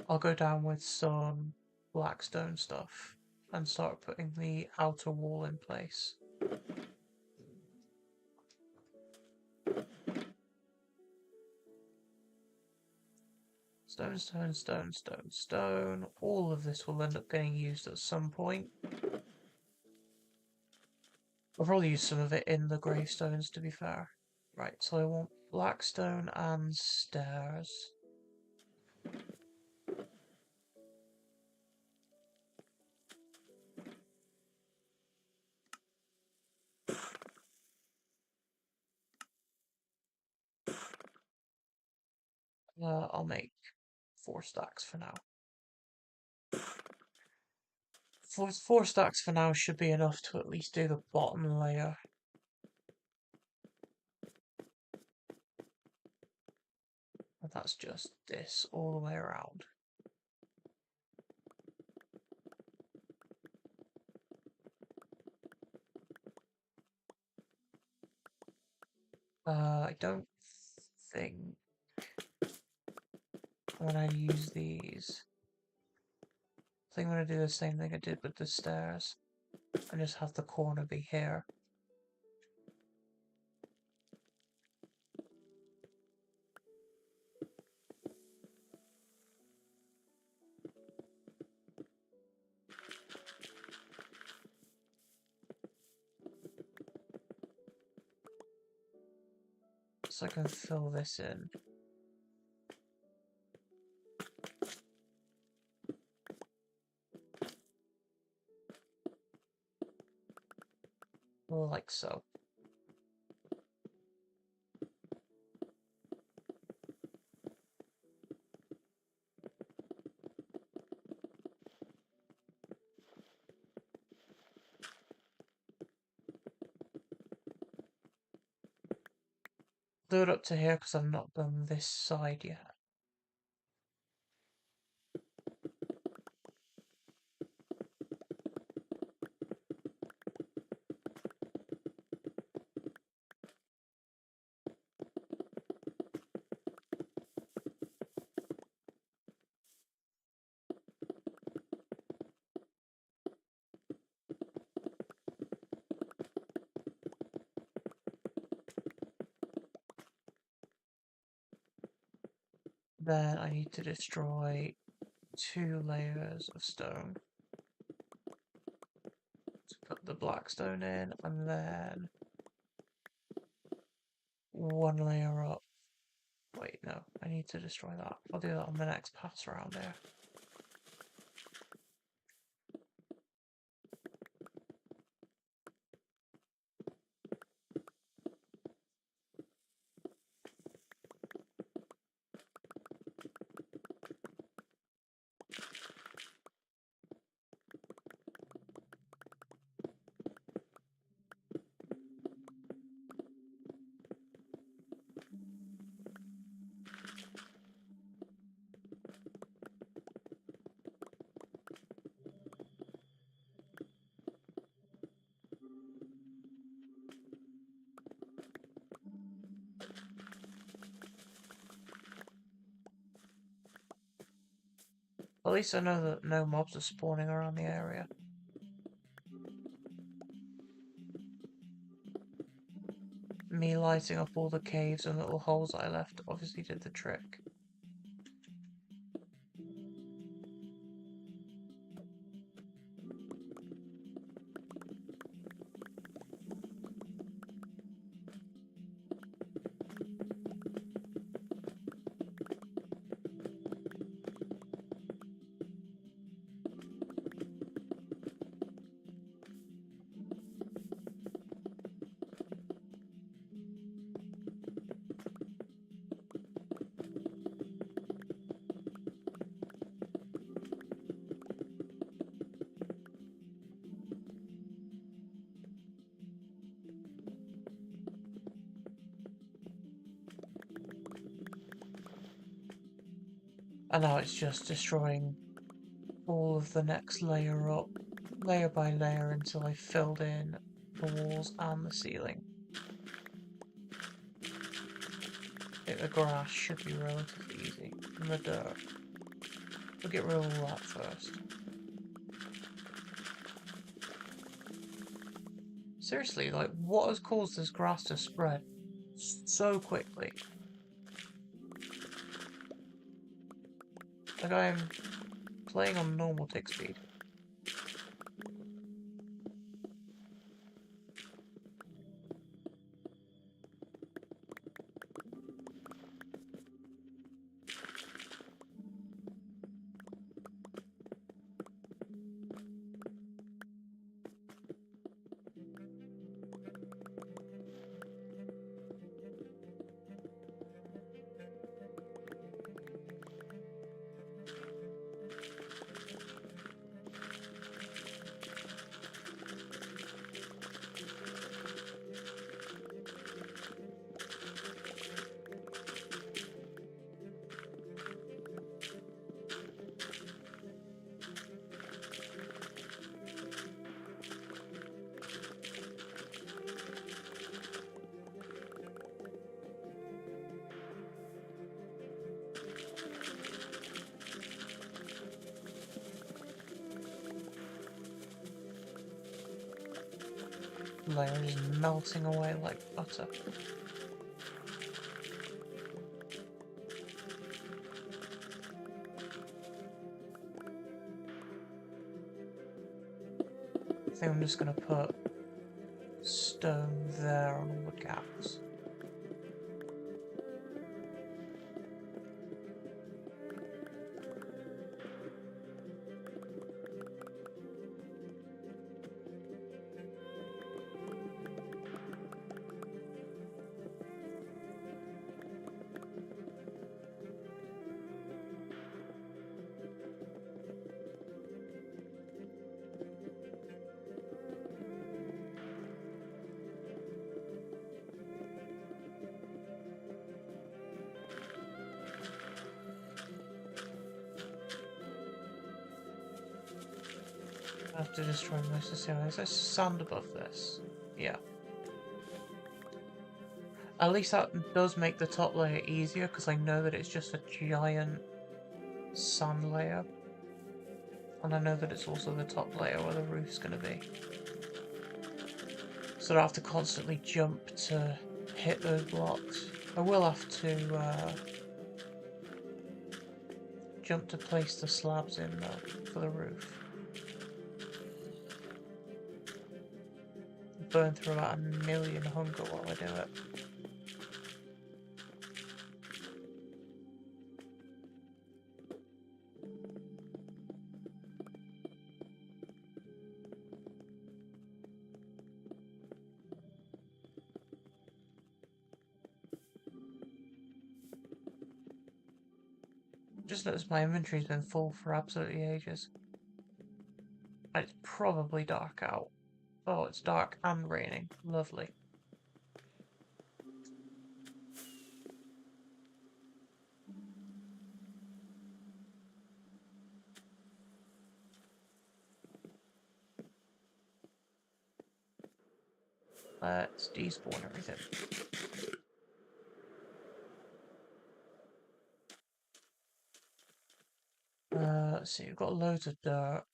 I'll go down with some blackstone stuff and start putting the outer wall in place. Stone, stone, stone, stone, stone. All of this will end up getting used at some point. I'll probably use some of it in the gravestones, to be fair. Right, so I want blackstone and stairs. I'll make 4 stacks for now. Four stacks for now should be enough to at least do the bottom layer. And that's just this all the way around. I don't think when I use these, I think I'm going to do the same thing I did with the stairs and just have the corner be here. So I can fill this in. Like so. Do it up to here because I've not done this side yet. Then I need to destroy 2 layers of stone to put the black stone in, and then 1 layer up. Wait, no, I need to destroy that. I'll do that on the next pass around here. At least I know that no mobs are spawning around the area. Me lighting up all the caves and little holes I left obviously did the trick. And now it's just destroying all of the next layer up, layer by layer, until I filled in the walls and the ceiling. I think the grass should be relatively easy, and the dirt. We'll get rid of all that first. Seriously, like, what has caused this grass to spread so quickly? Like, I'm playing on normal tick speed. Layer is melting away like butter. I think I'm just gonna put stone there on all the gaps. I have to destroy most of the ceiling. Is there sand above this? Yeah. At least that does make the top layer easier, because I know that it's just a giant sand layer. And I know that it's also the top layer where the roof's going to be. So I don't have to constantly jump to hit those blocks. I will have to jump to place the slabs in though for the roof. Burn through about 1,000,000 hunger while I do it. Just noticed my inventory's been full for absolutely ages. And it's probably dark out. Oh, it's dark and raining. Lovely. Let's despawn everything. Let's see, we've got loads of dirt.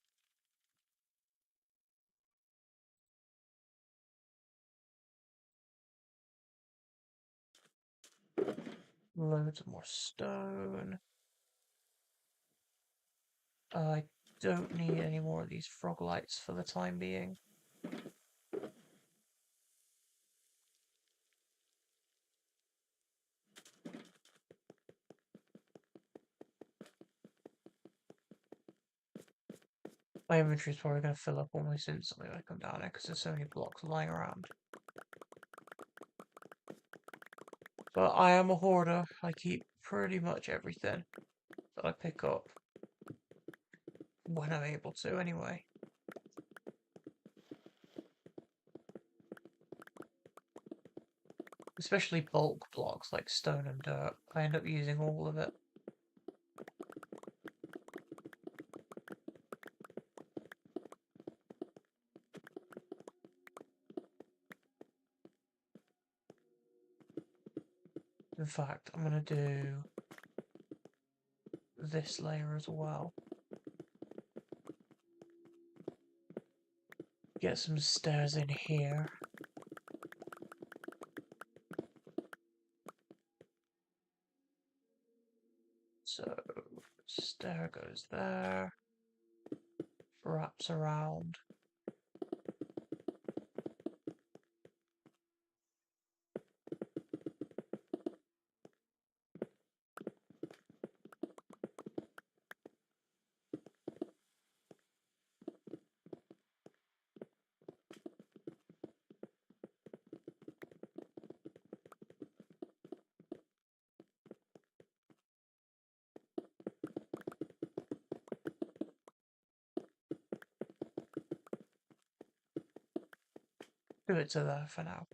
Loads more stone. I don't need any more of these frog lights for the time being. My inventory is probably going to fill up almost instantly when I come down there because there's so many blocks lying around. But I am a hoarder. I keep pretty much everything that I pick up when I'm able to, anyway. Especially bulk blocks like stone and dirt. I end up using all of it. In fact, I'm going to do this layer as well. Get some stairs in here. So, stair goes there. Wraps around. Do it to there for now.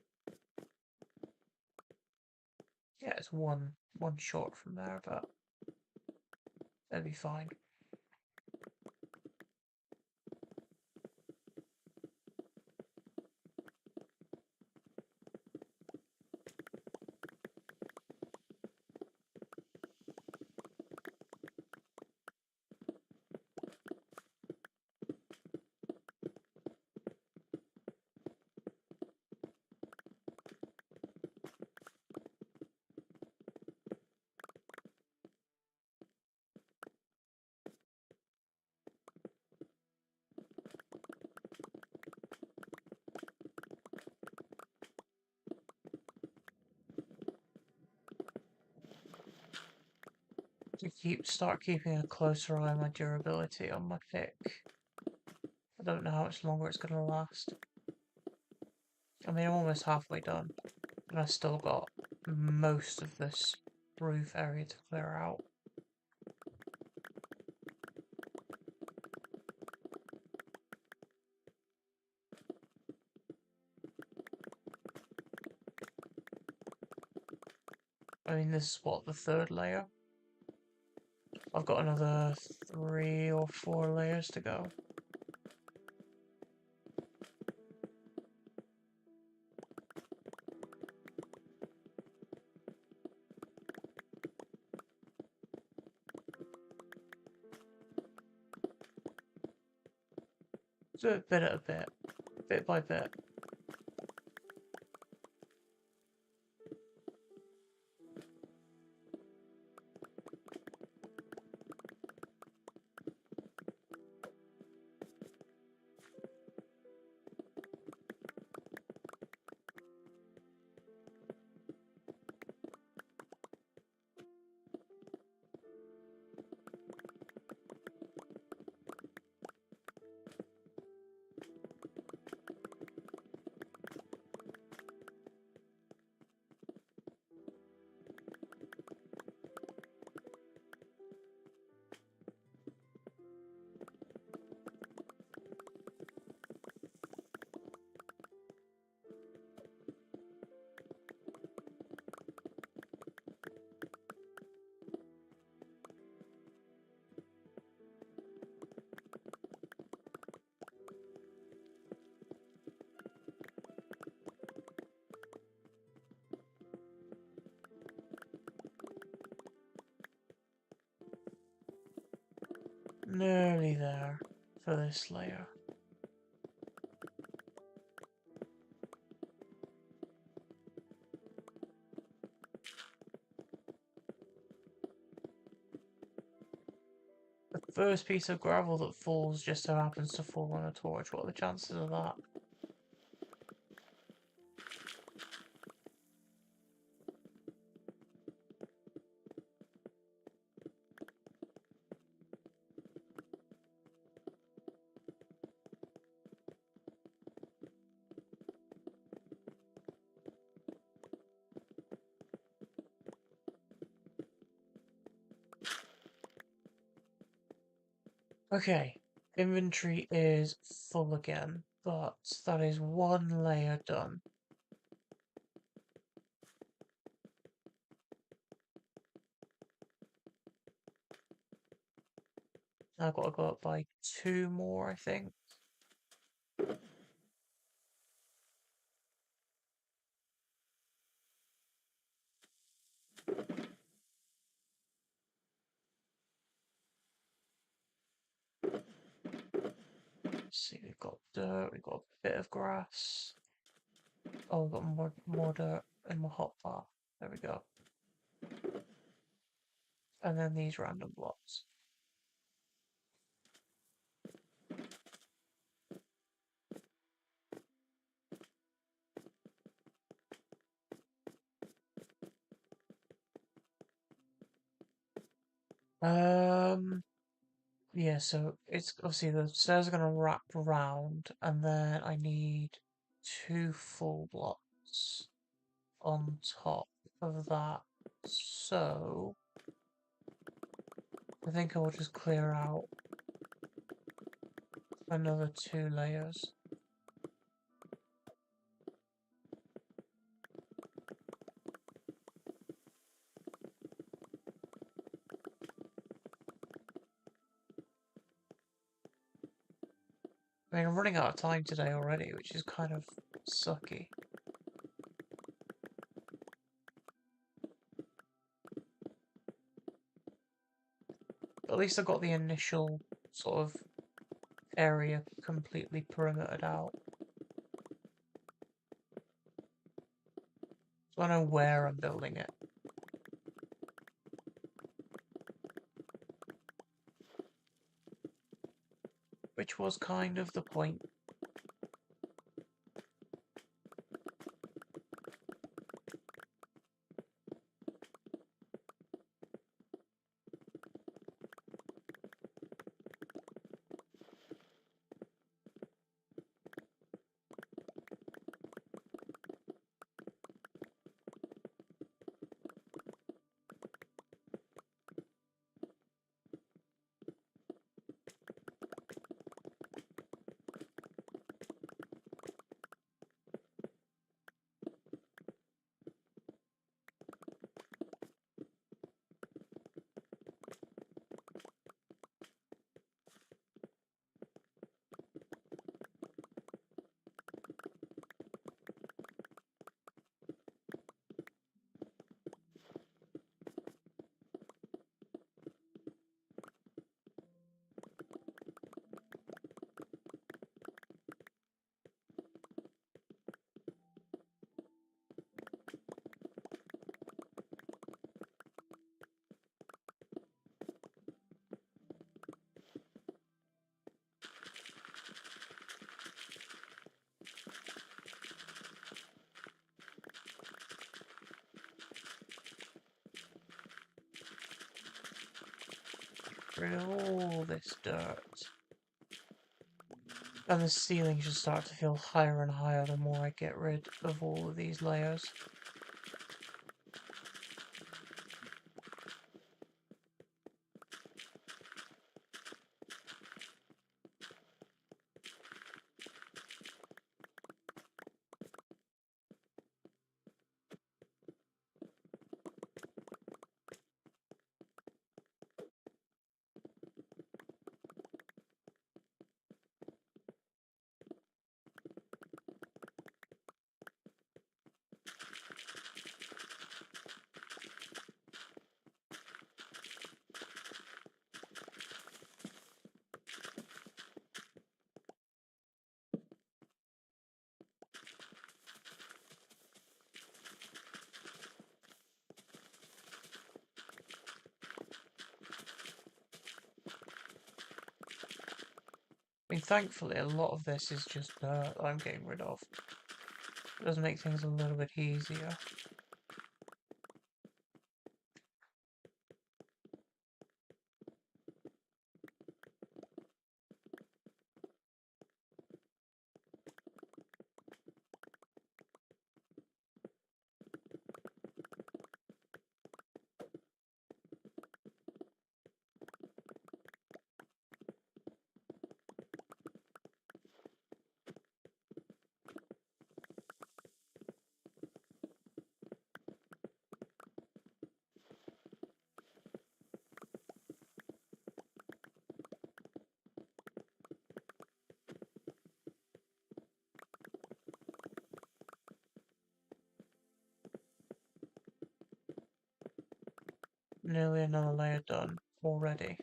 Yeah, it's one short from there, but that'll be fine. To start keeping a closer eye on my durability on my pick. I don't know how much longer it's going to last. I mean, I'm almost halfway done, and I've still got most of this roof area to clear out. I mean, this is what, the third layer? I've got another 3 or 4 layers to go. Do it bit at a bit by bit. nearly there for this layer. The first piece of gravel that falls just so happens to fall on a torch. What are the chances of that? Okay, inventory is full again, but that is one layer done. Now I've got to go up by 2 more, I think. Let's see, we've got dirt, we've got a bit of grass. Oh, we've got more dirt in my hotbar. There we go. And then these random blocks. Yeah, so it's obviously the stairs are gonna wrap around, and then I need 2 full blocks on top of that. So I think I will just clear out another 2 layers. I mean, I'm running out of time today already, which is kind of sucky. But at least I got the initial sort of area completely perimetered out. So I know where I'm building it. Which was kind of the point. Rid of all this dirt. And the ceiling should start to feel higher and higher the more I get rid of all of these layers. mean, thankfully, a lot of this is just dirt that I'm getting rid of. It does make things a little bit easier. Nearly another layer done already.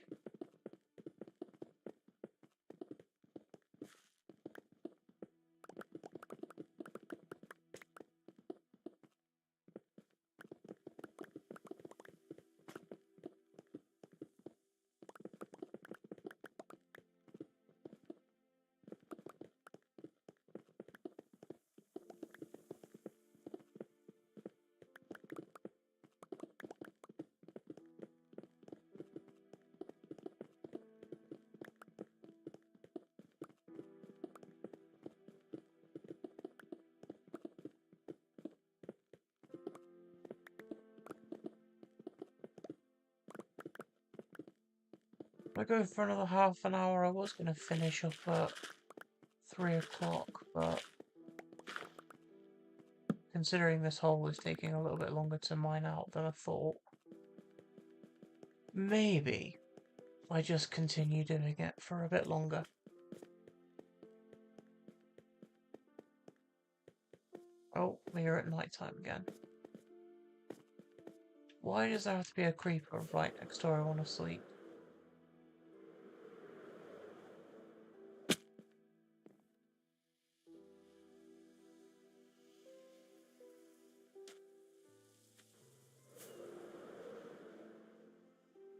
If I go for another half an hour, I was going to finish up at 3 o'clock, but considering this hole is taking a little bit longer to mine out than I thought, maybe I just continue doing it for a bit longer. Oh, we're at night time again. Why does there have to be a creeper right next door? I want to sleep.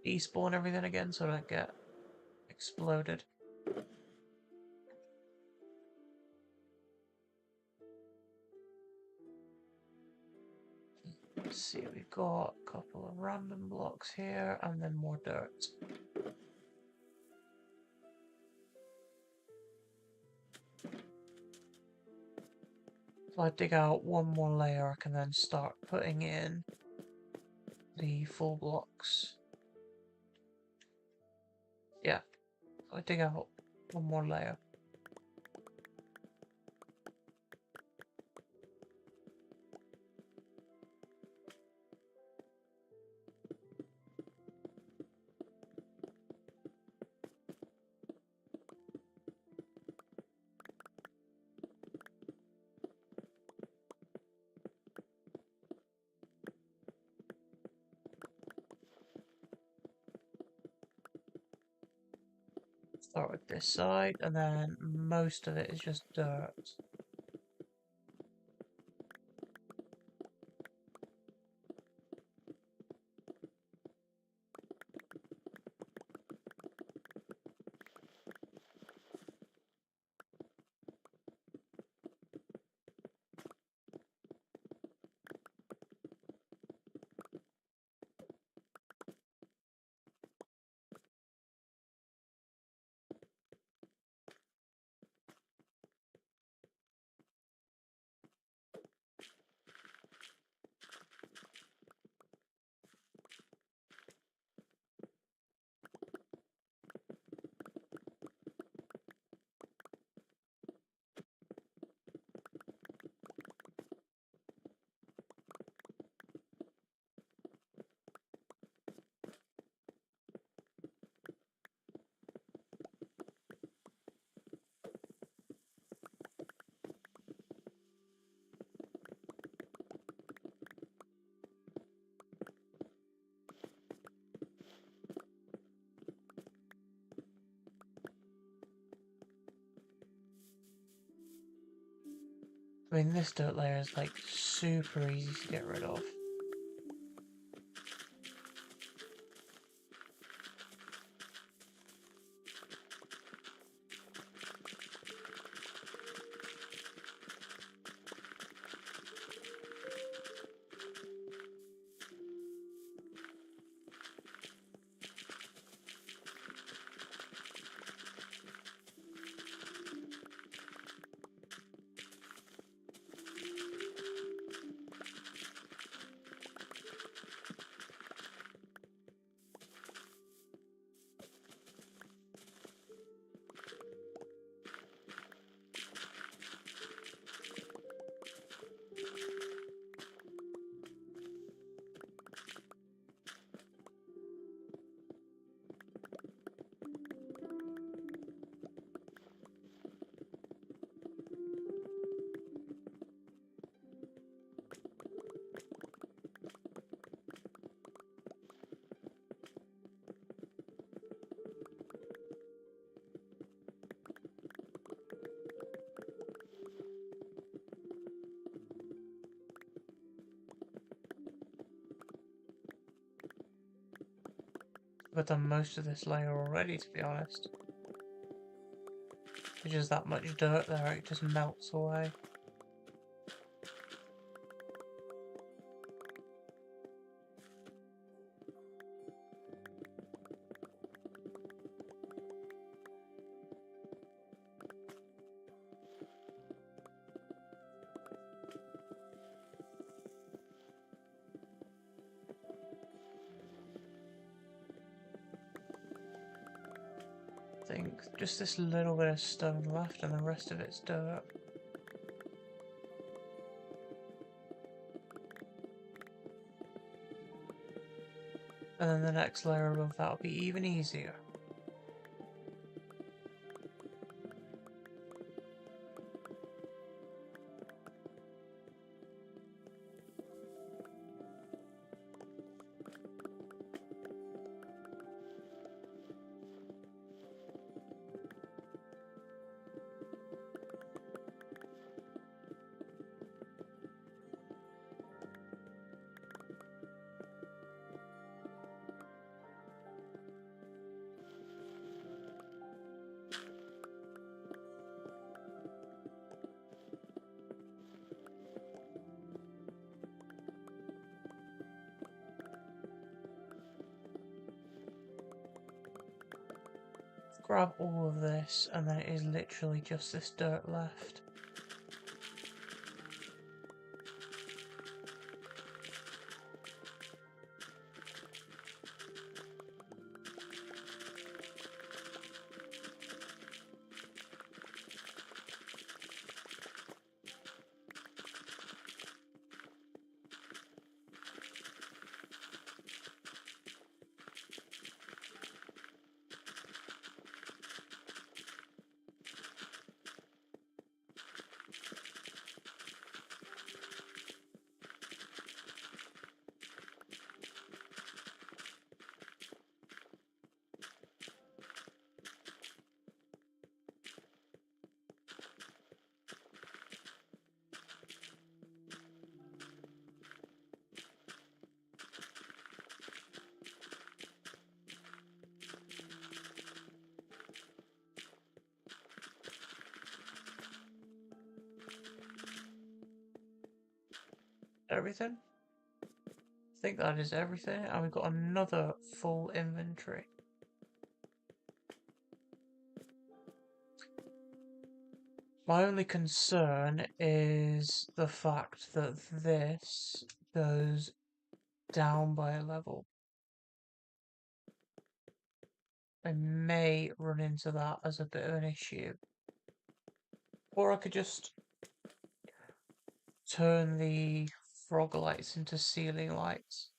Despawn everything again so I don't get exploded. Let's see, we've got a couple of random blocks here and then more dirt. If I dig out one more layer, I can then start putting in the full blocks. Yeah, I dig out one more layer. Start with this side, and then most of it is just dirt. I mean, this dirt layer is like super easy to get rid of. I've done most of this layer already, to be honest. There's just that much dirt there, it just melts away. I think just this little bit of stone left and the rest of it's dirt. And then the next layer above that will be even easier. Grab all of this, and then it is literally just this dirt left. Everything? I think that is everything, and we've got another full inventory. My only concern is the fact that this goes down by a level. I may run into that as a bit of an issue. Or I could just turn the frog lights into ceiling lights.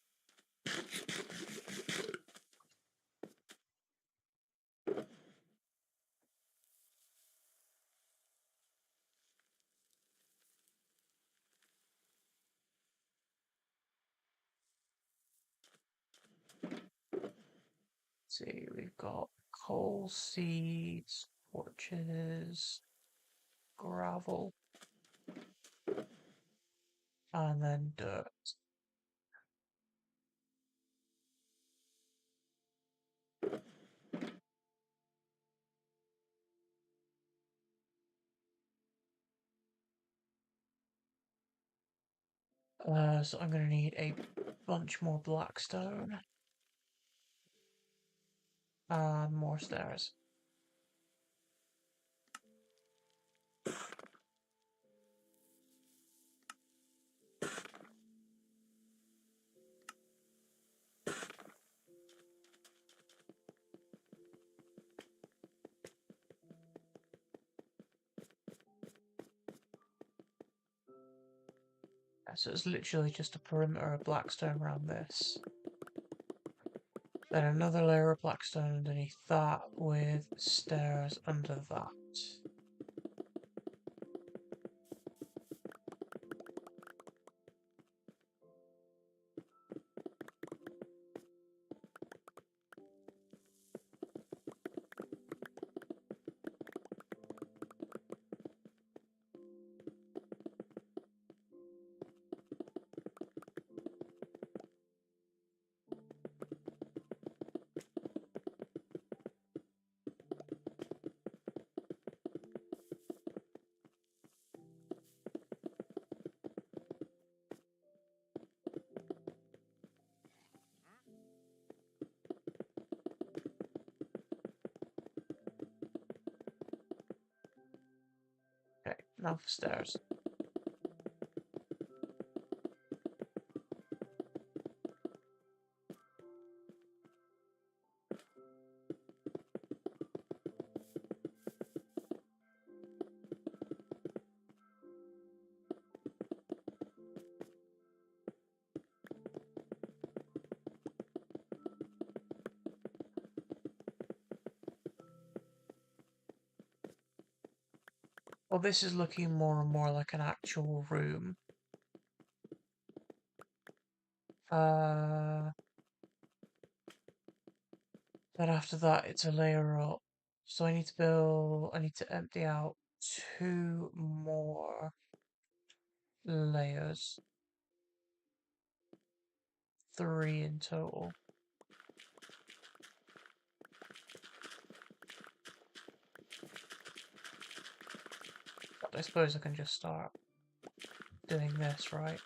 See, we've got coal seeds, torches, gravel, and then dirt. So I'm going to need a bunch more blackstone and more stairs. So it's literally just a perimeter of blackstone around this. Then another layer of blackstone underneath that with stairs under that. Now for stairs. Well, this is looking more and more like an actual room. Then after that, it's a layer up. So I need to empty out 2 more layers. 3 in total. But I suppose I can just start doing this, right?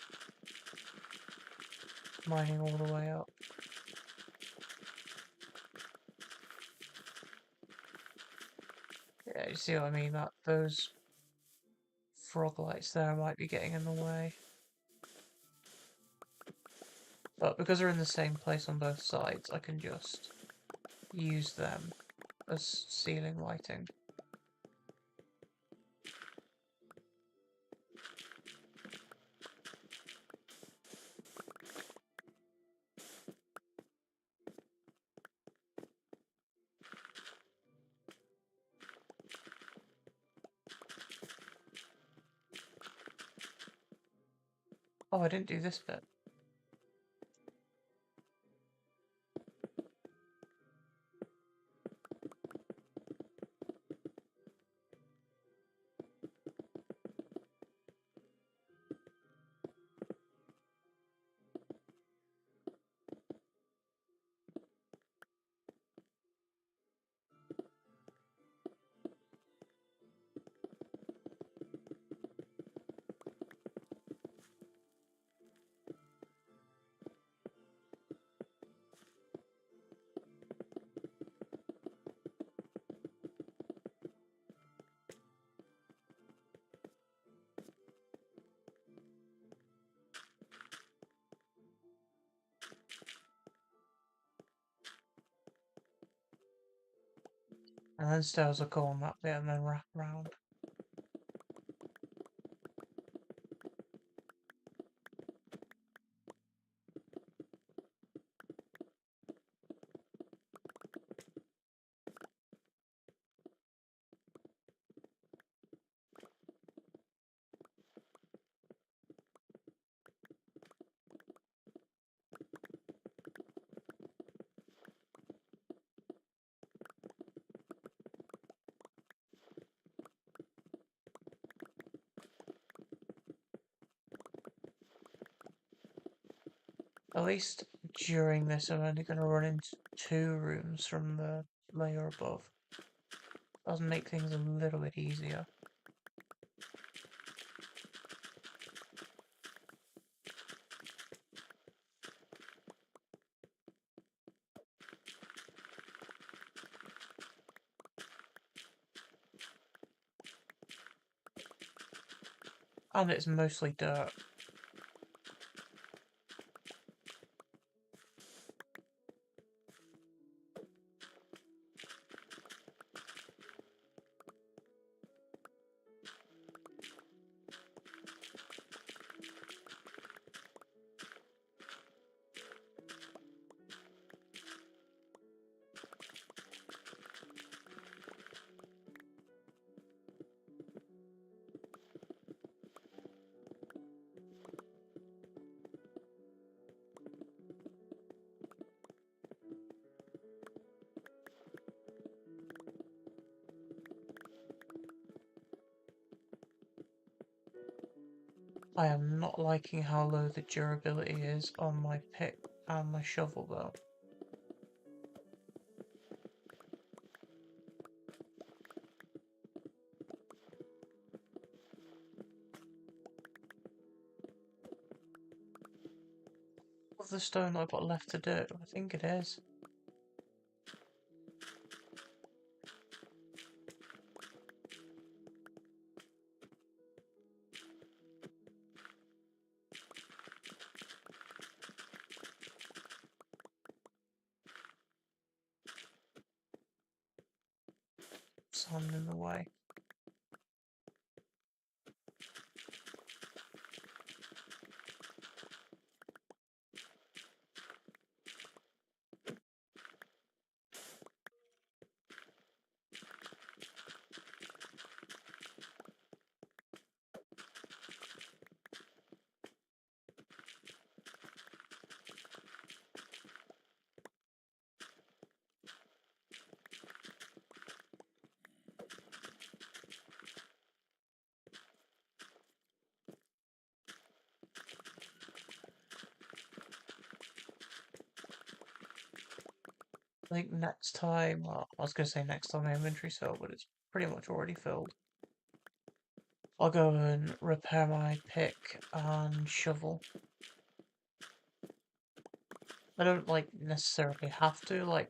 Mining all the way up. Yeah, you see what I mean? That those frog lights there might be getting in the way. But because they're in the same place on both sides, I can just use them as ceiling lighting. Oh, I didn't do this bit. And then stairs will go on that bit and then wrap around. At least during this, I'm only going to run into 2 rooms from the layer above. Does make things a little bit easier. And it's mostly dirt. I am not liking how low the durability is on my pick and my shovel though. Of the stone that I've got left to do, I think it is. sand in the way. I think next time, well, I was going to say next time my inventory's filled, but it's pretty much already filled. I'll go and repair my pick and shovel. I don't like necessarily have to, like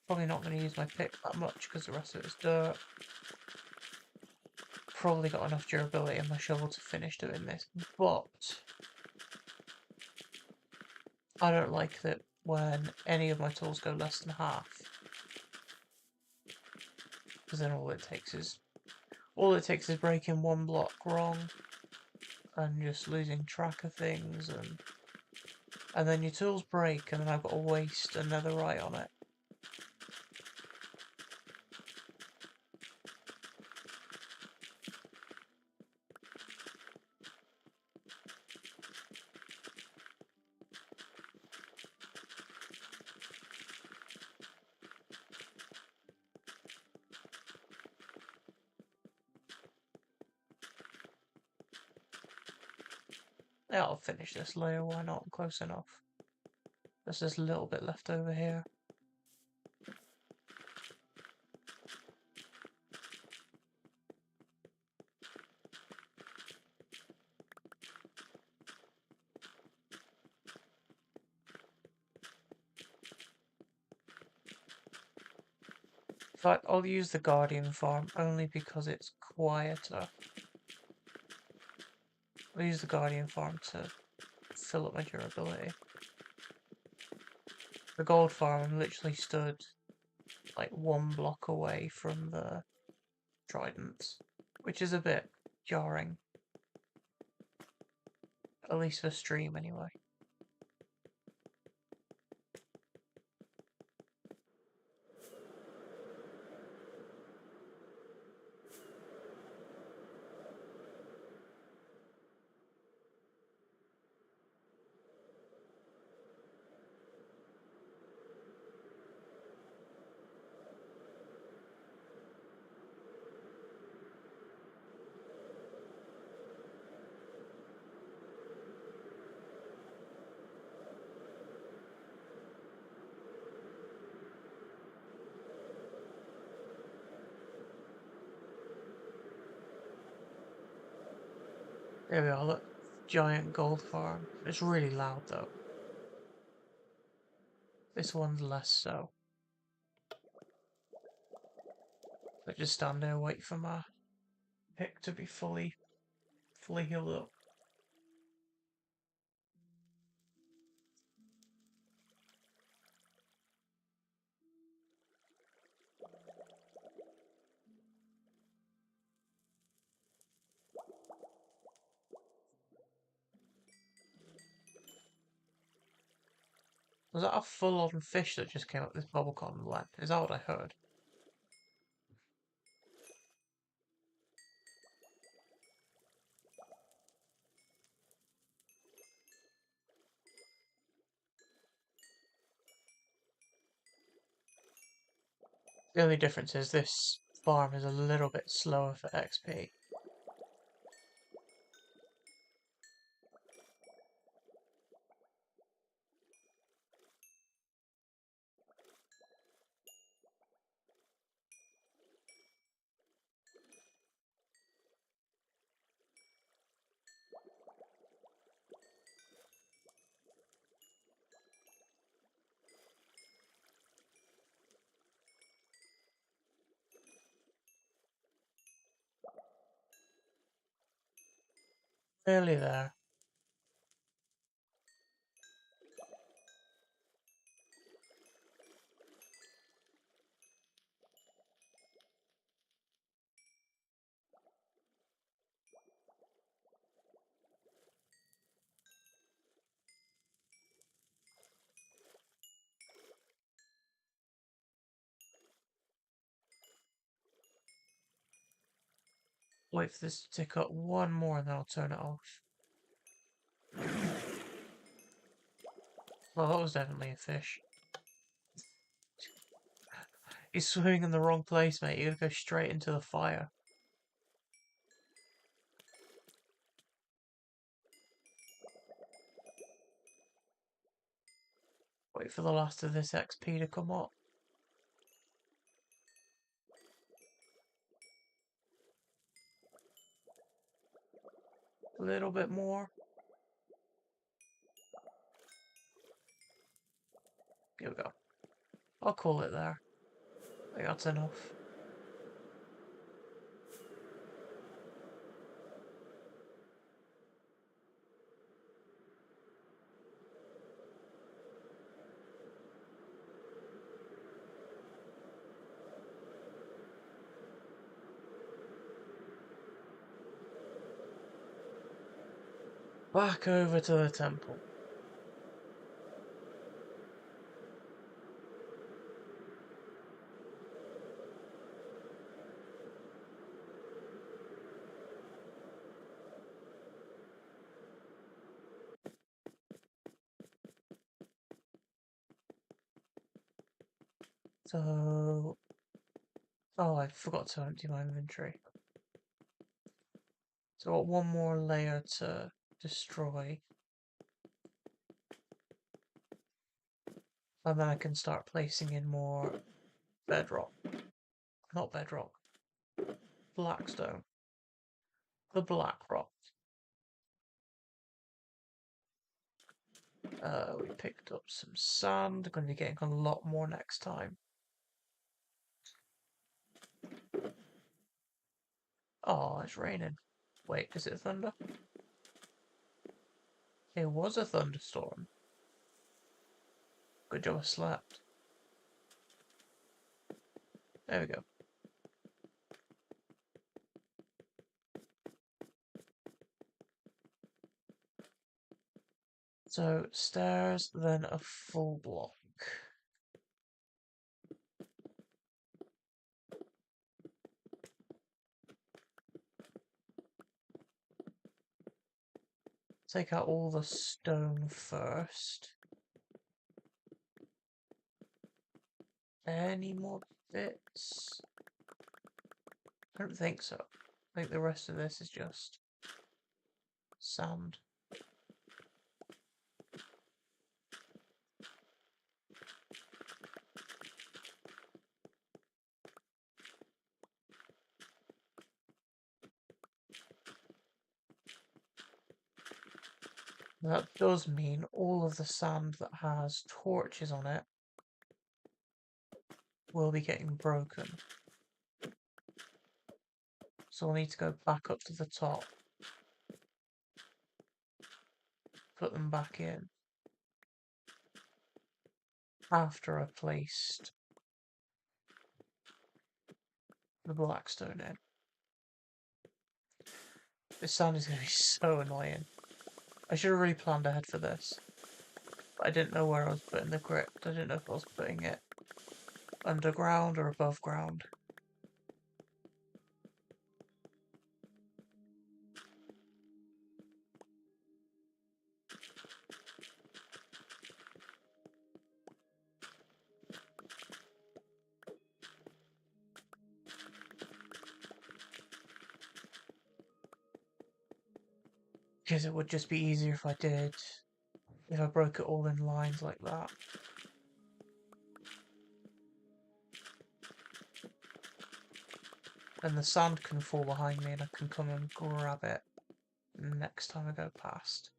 probably not going to use my pick that much because the rest of it's dirt. Probably got enough durability in my shovel to finish doing this, but I don't like that when any of my tools go less than half, because then all it takes is breaking one block wrong and just losing track of things, and then your tools break and then I've got to waste another right on it. Yeah, I'll finish this later, why not? I'm close enough. There's just a little bit left over here. In fact, I'll use the Guardian farm only because it's quieter. I'll use the Guardian farm to fill up my durability. The gold farm, I'm literally stood like one block away from the tridents, which is a bit jarring. At least for stream, anyway. There we are, look. Giant gold farm. It's really loud, though. This one's less so. But just stand there, wait for my pick to be fully healed up. Was that a full-on fish that just came up this bubblecotton land? Is that what I heard? The only difference is this farm is a little bit slower for XP. Nearly there. Wait for this to tick up one more and then I'll turn it off. Well, that was definitely a fish. He's swimming in the wrong place, mate. You gotta go straight into the fire. Wait for the last of this XP to come up. A little bit more. Here we go. I'll call it there. I think that's enough. Back over to the temple. So... Oh, I forgot to empty my inventory. So I've got one more layer to destroy. And then I can start placing in more bedrock. Not bedrock. Blackstone. The black rock. We picked up some sand. Going to be getting a lot more next time. Oh, it's raining. Wait, is it thunder? It was a thunderstorm. Good job I slept. There we go. So, stairs, then a full block. Take out all the stone first. Any more bits? I don't think so. I think the rest of this is just sand. That does mean all of the sand that has torches on it will be getting broken. So we'll need to go back up to the top. Put them back in. After I've placed the blackstone in. This sand is going to be so annoying. I should have really planned ahead for this. But I didn't know where I was putting the crypt. I didn't know if I was putting it underground or above ground. Because it would just be easier if I did. If I broke it all in lines like that. Then the sand can fall behind me and I can come and grab it next time I go past.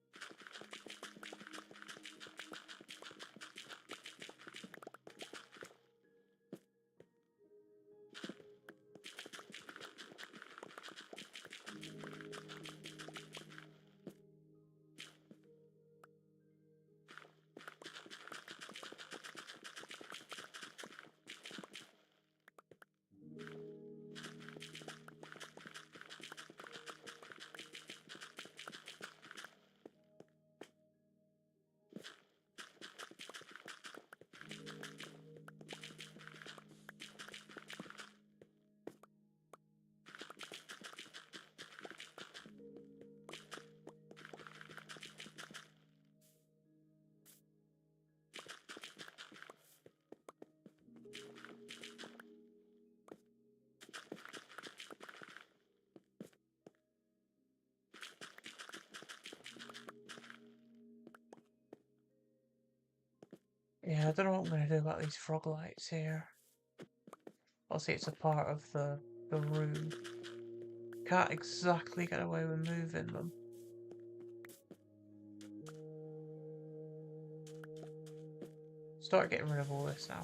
Yeah, I don't know what I'm going to do about these frog lights here. Obviously, it's a part of the room. Can't exactly get away with moving them. Start getting rid of all this now.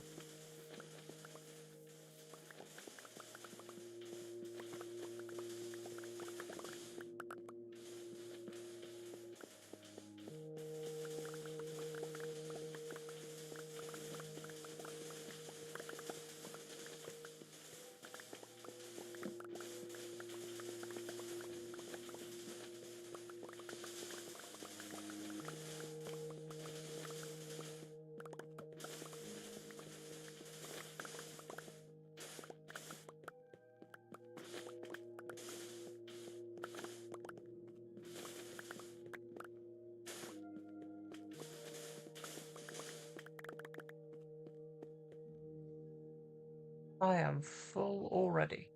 I am full already.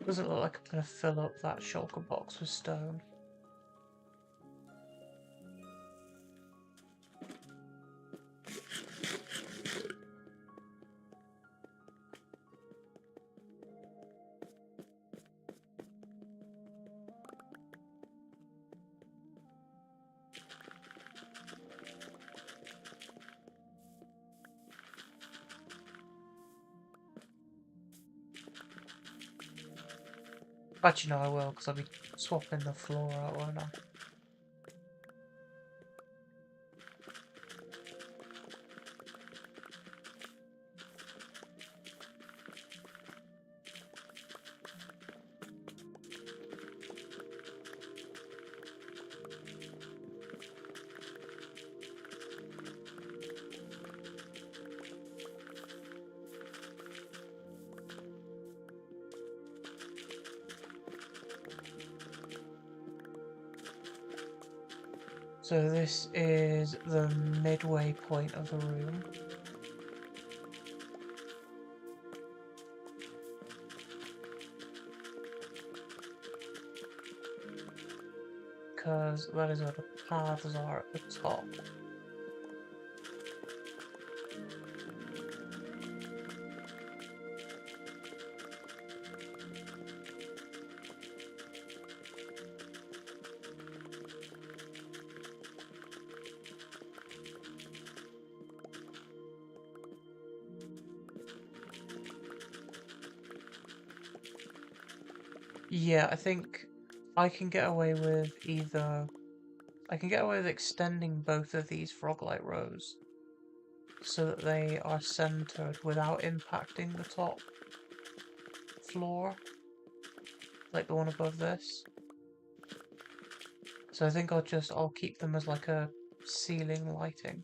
Doesn't look like I'm going to fill up that shulker box with stone. Actually, no, I will, because I'll be swapping the floor out, won't I? So this is the midway point of the room. Because that is where the paths are at the top. Yeah, I think I can get away with either... I can get away with extending both of these froglight rows so that they are centered without impacting the top floor, like the one above this. So I think I'll keep them as like a ceiling lighting.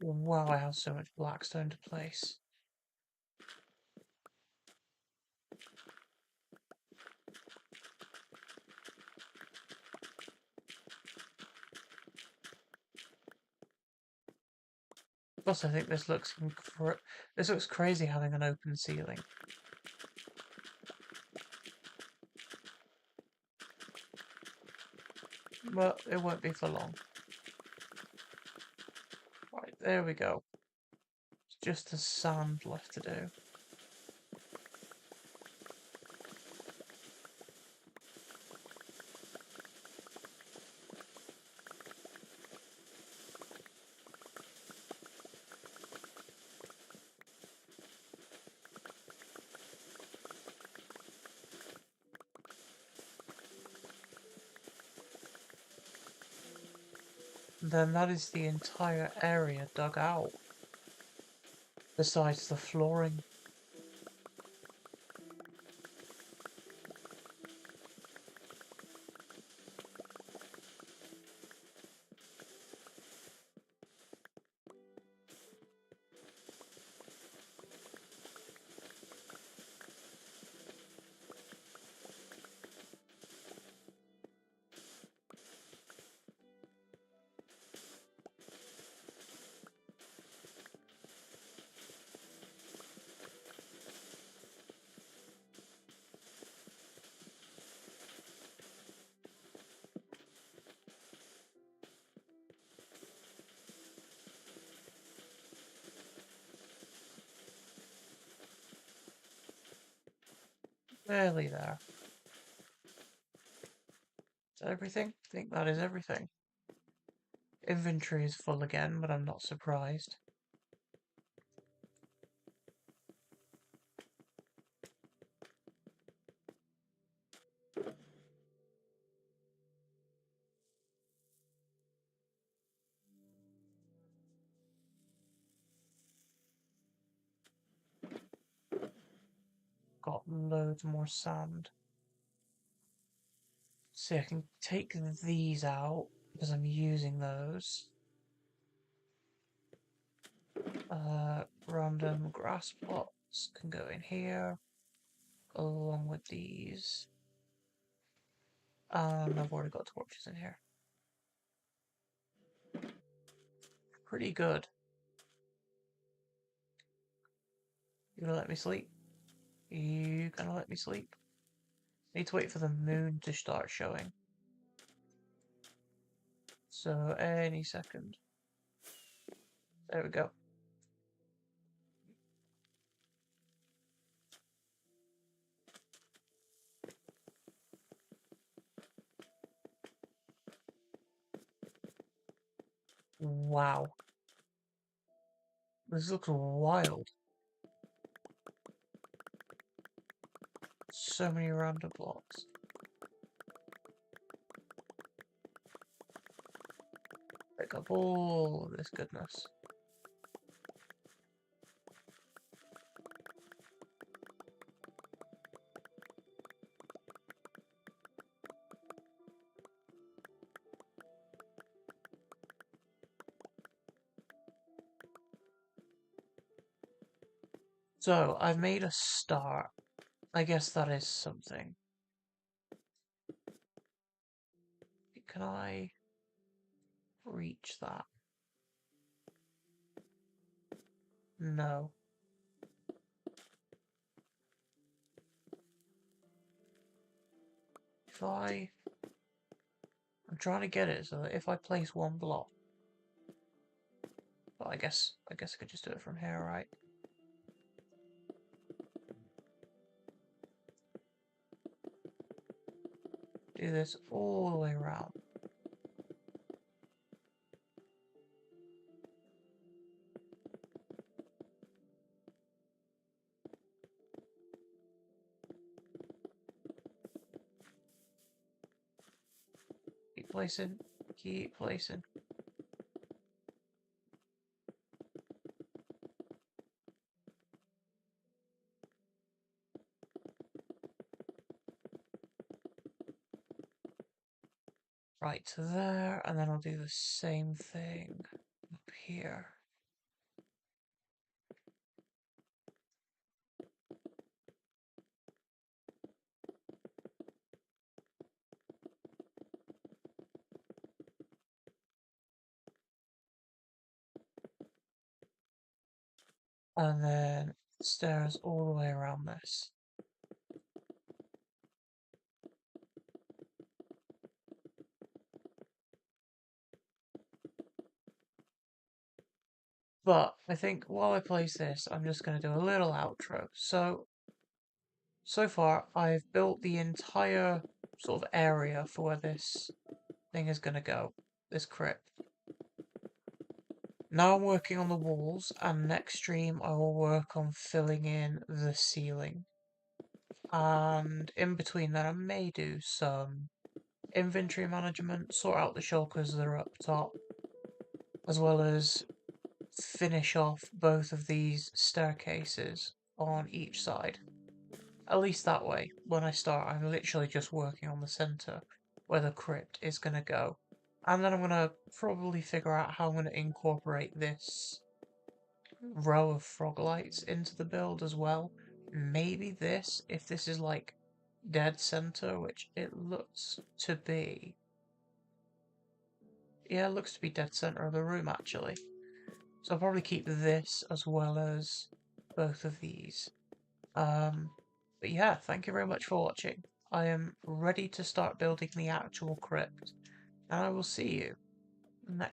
Wow, I have so much blackstone to place. Plus, I think this looks crazy having an open ceiling. But it won't be for long. Right, there we go. It's just the sand left to do. then that is the entire area dug out, besides the flooring. Barely there. Is that everything? I think that is everything. Inventory is full again, but I'm not surprised. Got loads more sand. See, I can take these out because I'm using those. Random grass plots can go in here, along with these. And I've already got torches in here. Pretty good. You gonna let me sleep? You gonna let me sleep? Need to wait for the moon to start showing. So any second. There we go. Wow. This looks wild. So many random blocks. Pick up all of this goodness. So, I've made a start. I guess that is something. Can I reach that? No. If I... I'm trying to get it so that if I place one block... Well, I guess I could just do it from here, right? Do this all the way around. Keep placing. Keep placing. Right to there, and then I'll do the same thing up here. And then stairs all the way around this. But I think while I place this, I'm just going to do a little outro. So far, I've built the entire sort of area for where this thing is going to go, this crypt. Now I'm working on the walls, and next stream I will work on filling in the ceiling. And in between that, I may do some inventory management, sort out the shulkers that are up top, as well as finish off both of these staircases on each side. At least that way, when I start, I'm literally just working on the center where the crypt is going to go. And then I'm going to probably figure out how I'm going to incorporate this row of frog lights into the build as well. Maybe this, if this is like dead center, which it looks to be. Yeah, it looks to be dead center of the room actually. So I'll probably keep this as well as both of these. But yeah, thank you very much for watching. I am ready to start building the actual crypt, and I will see you next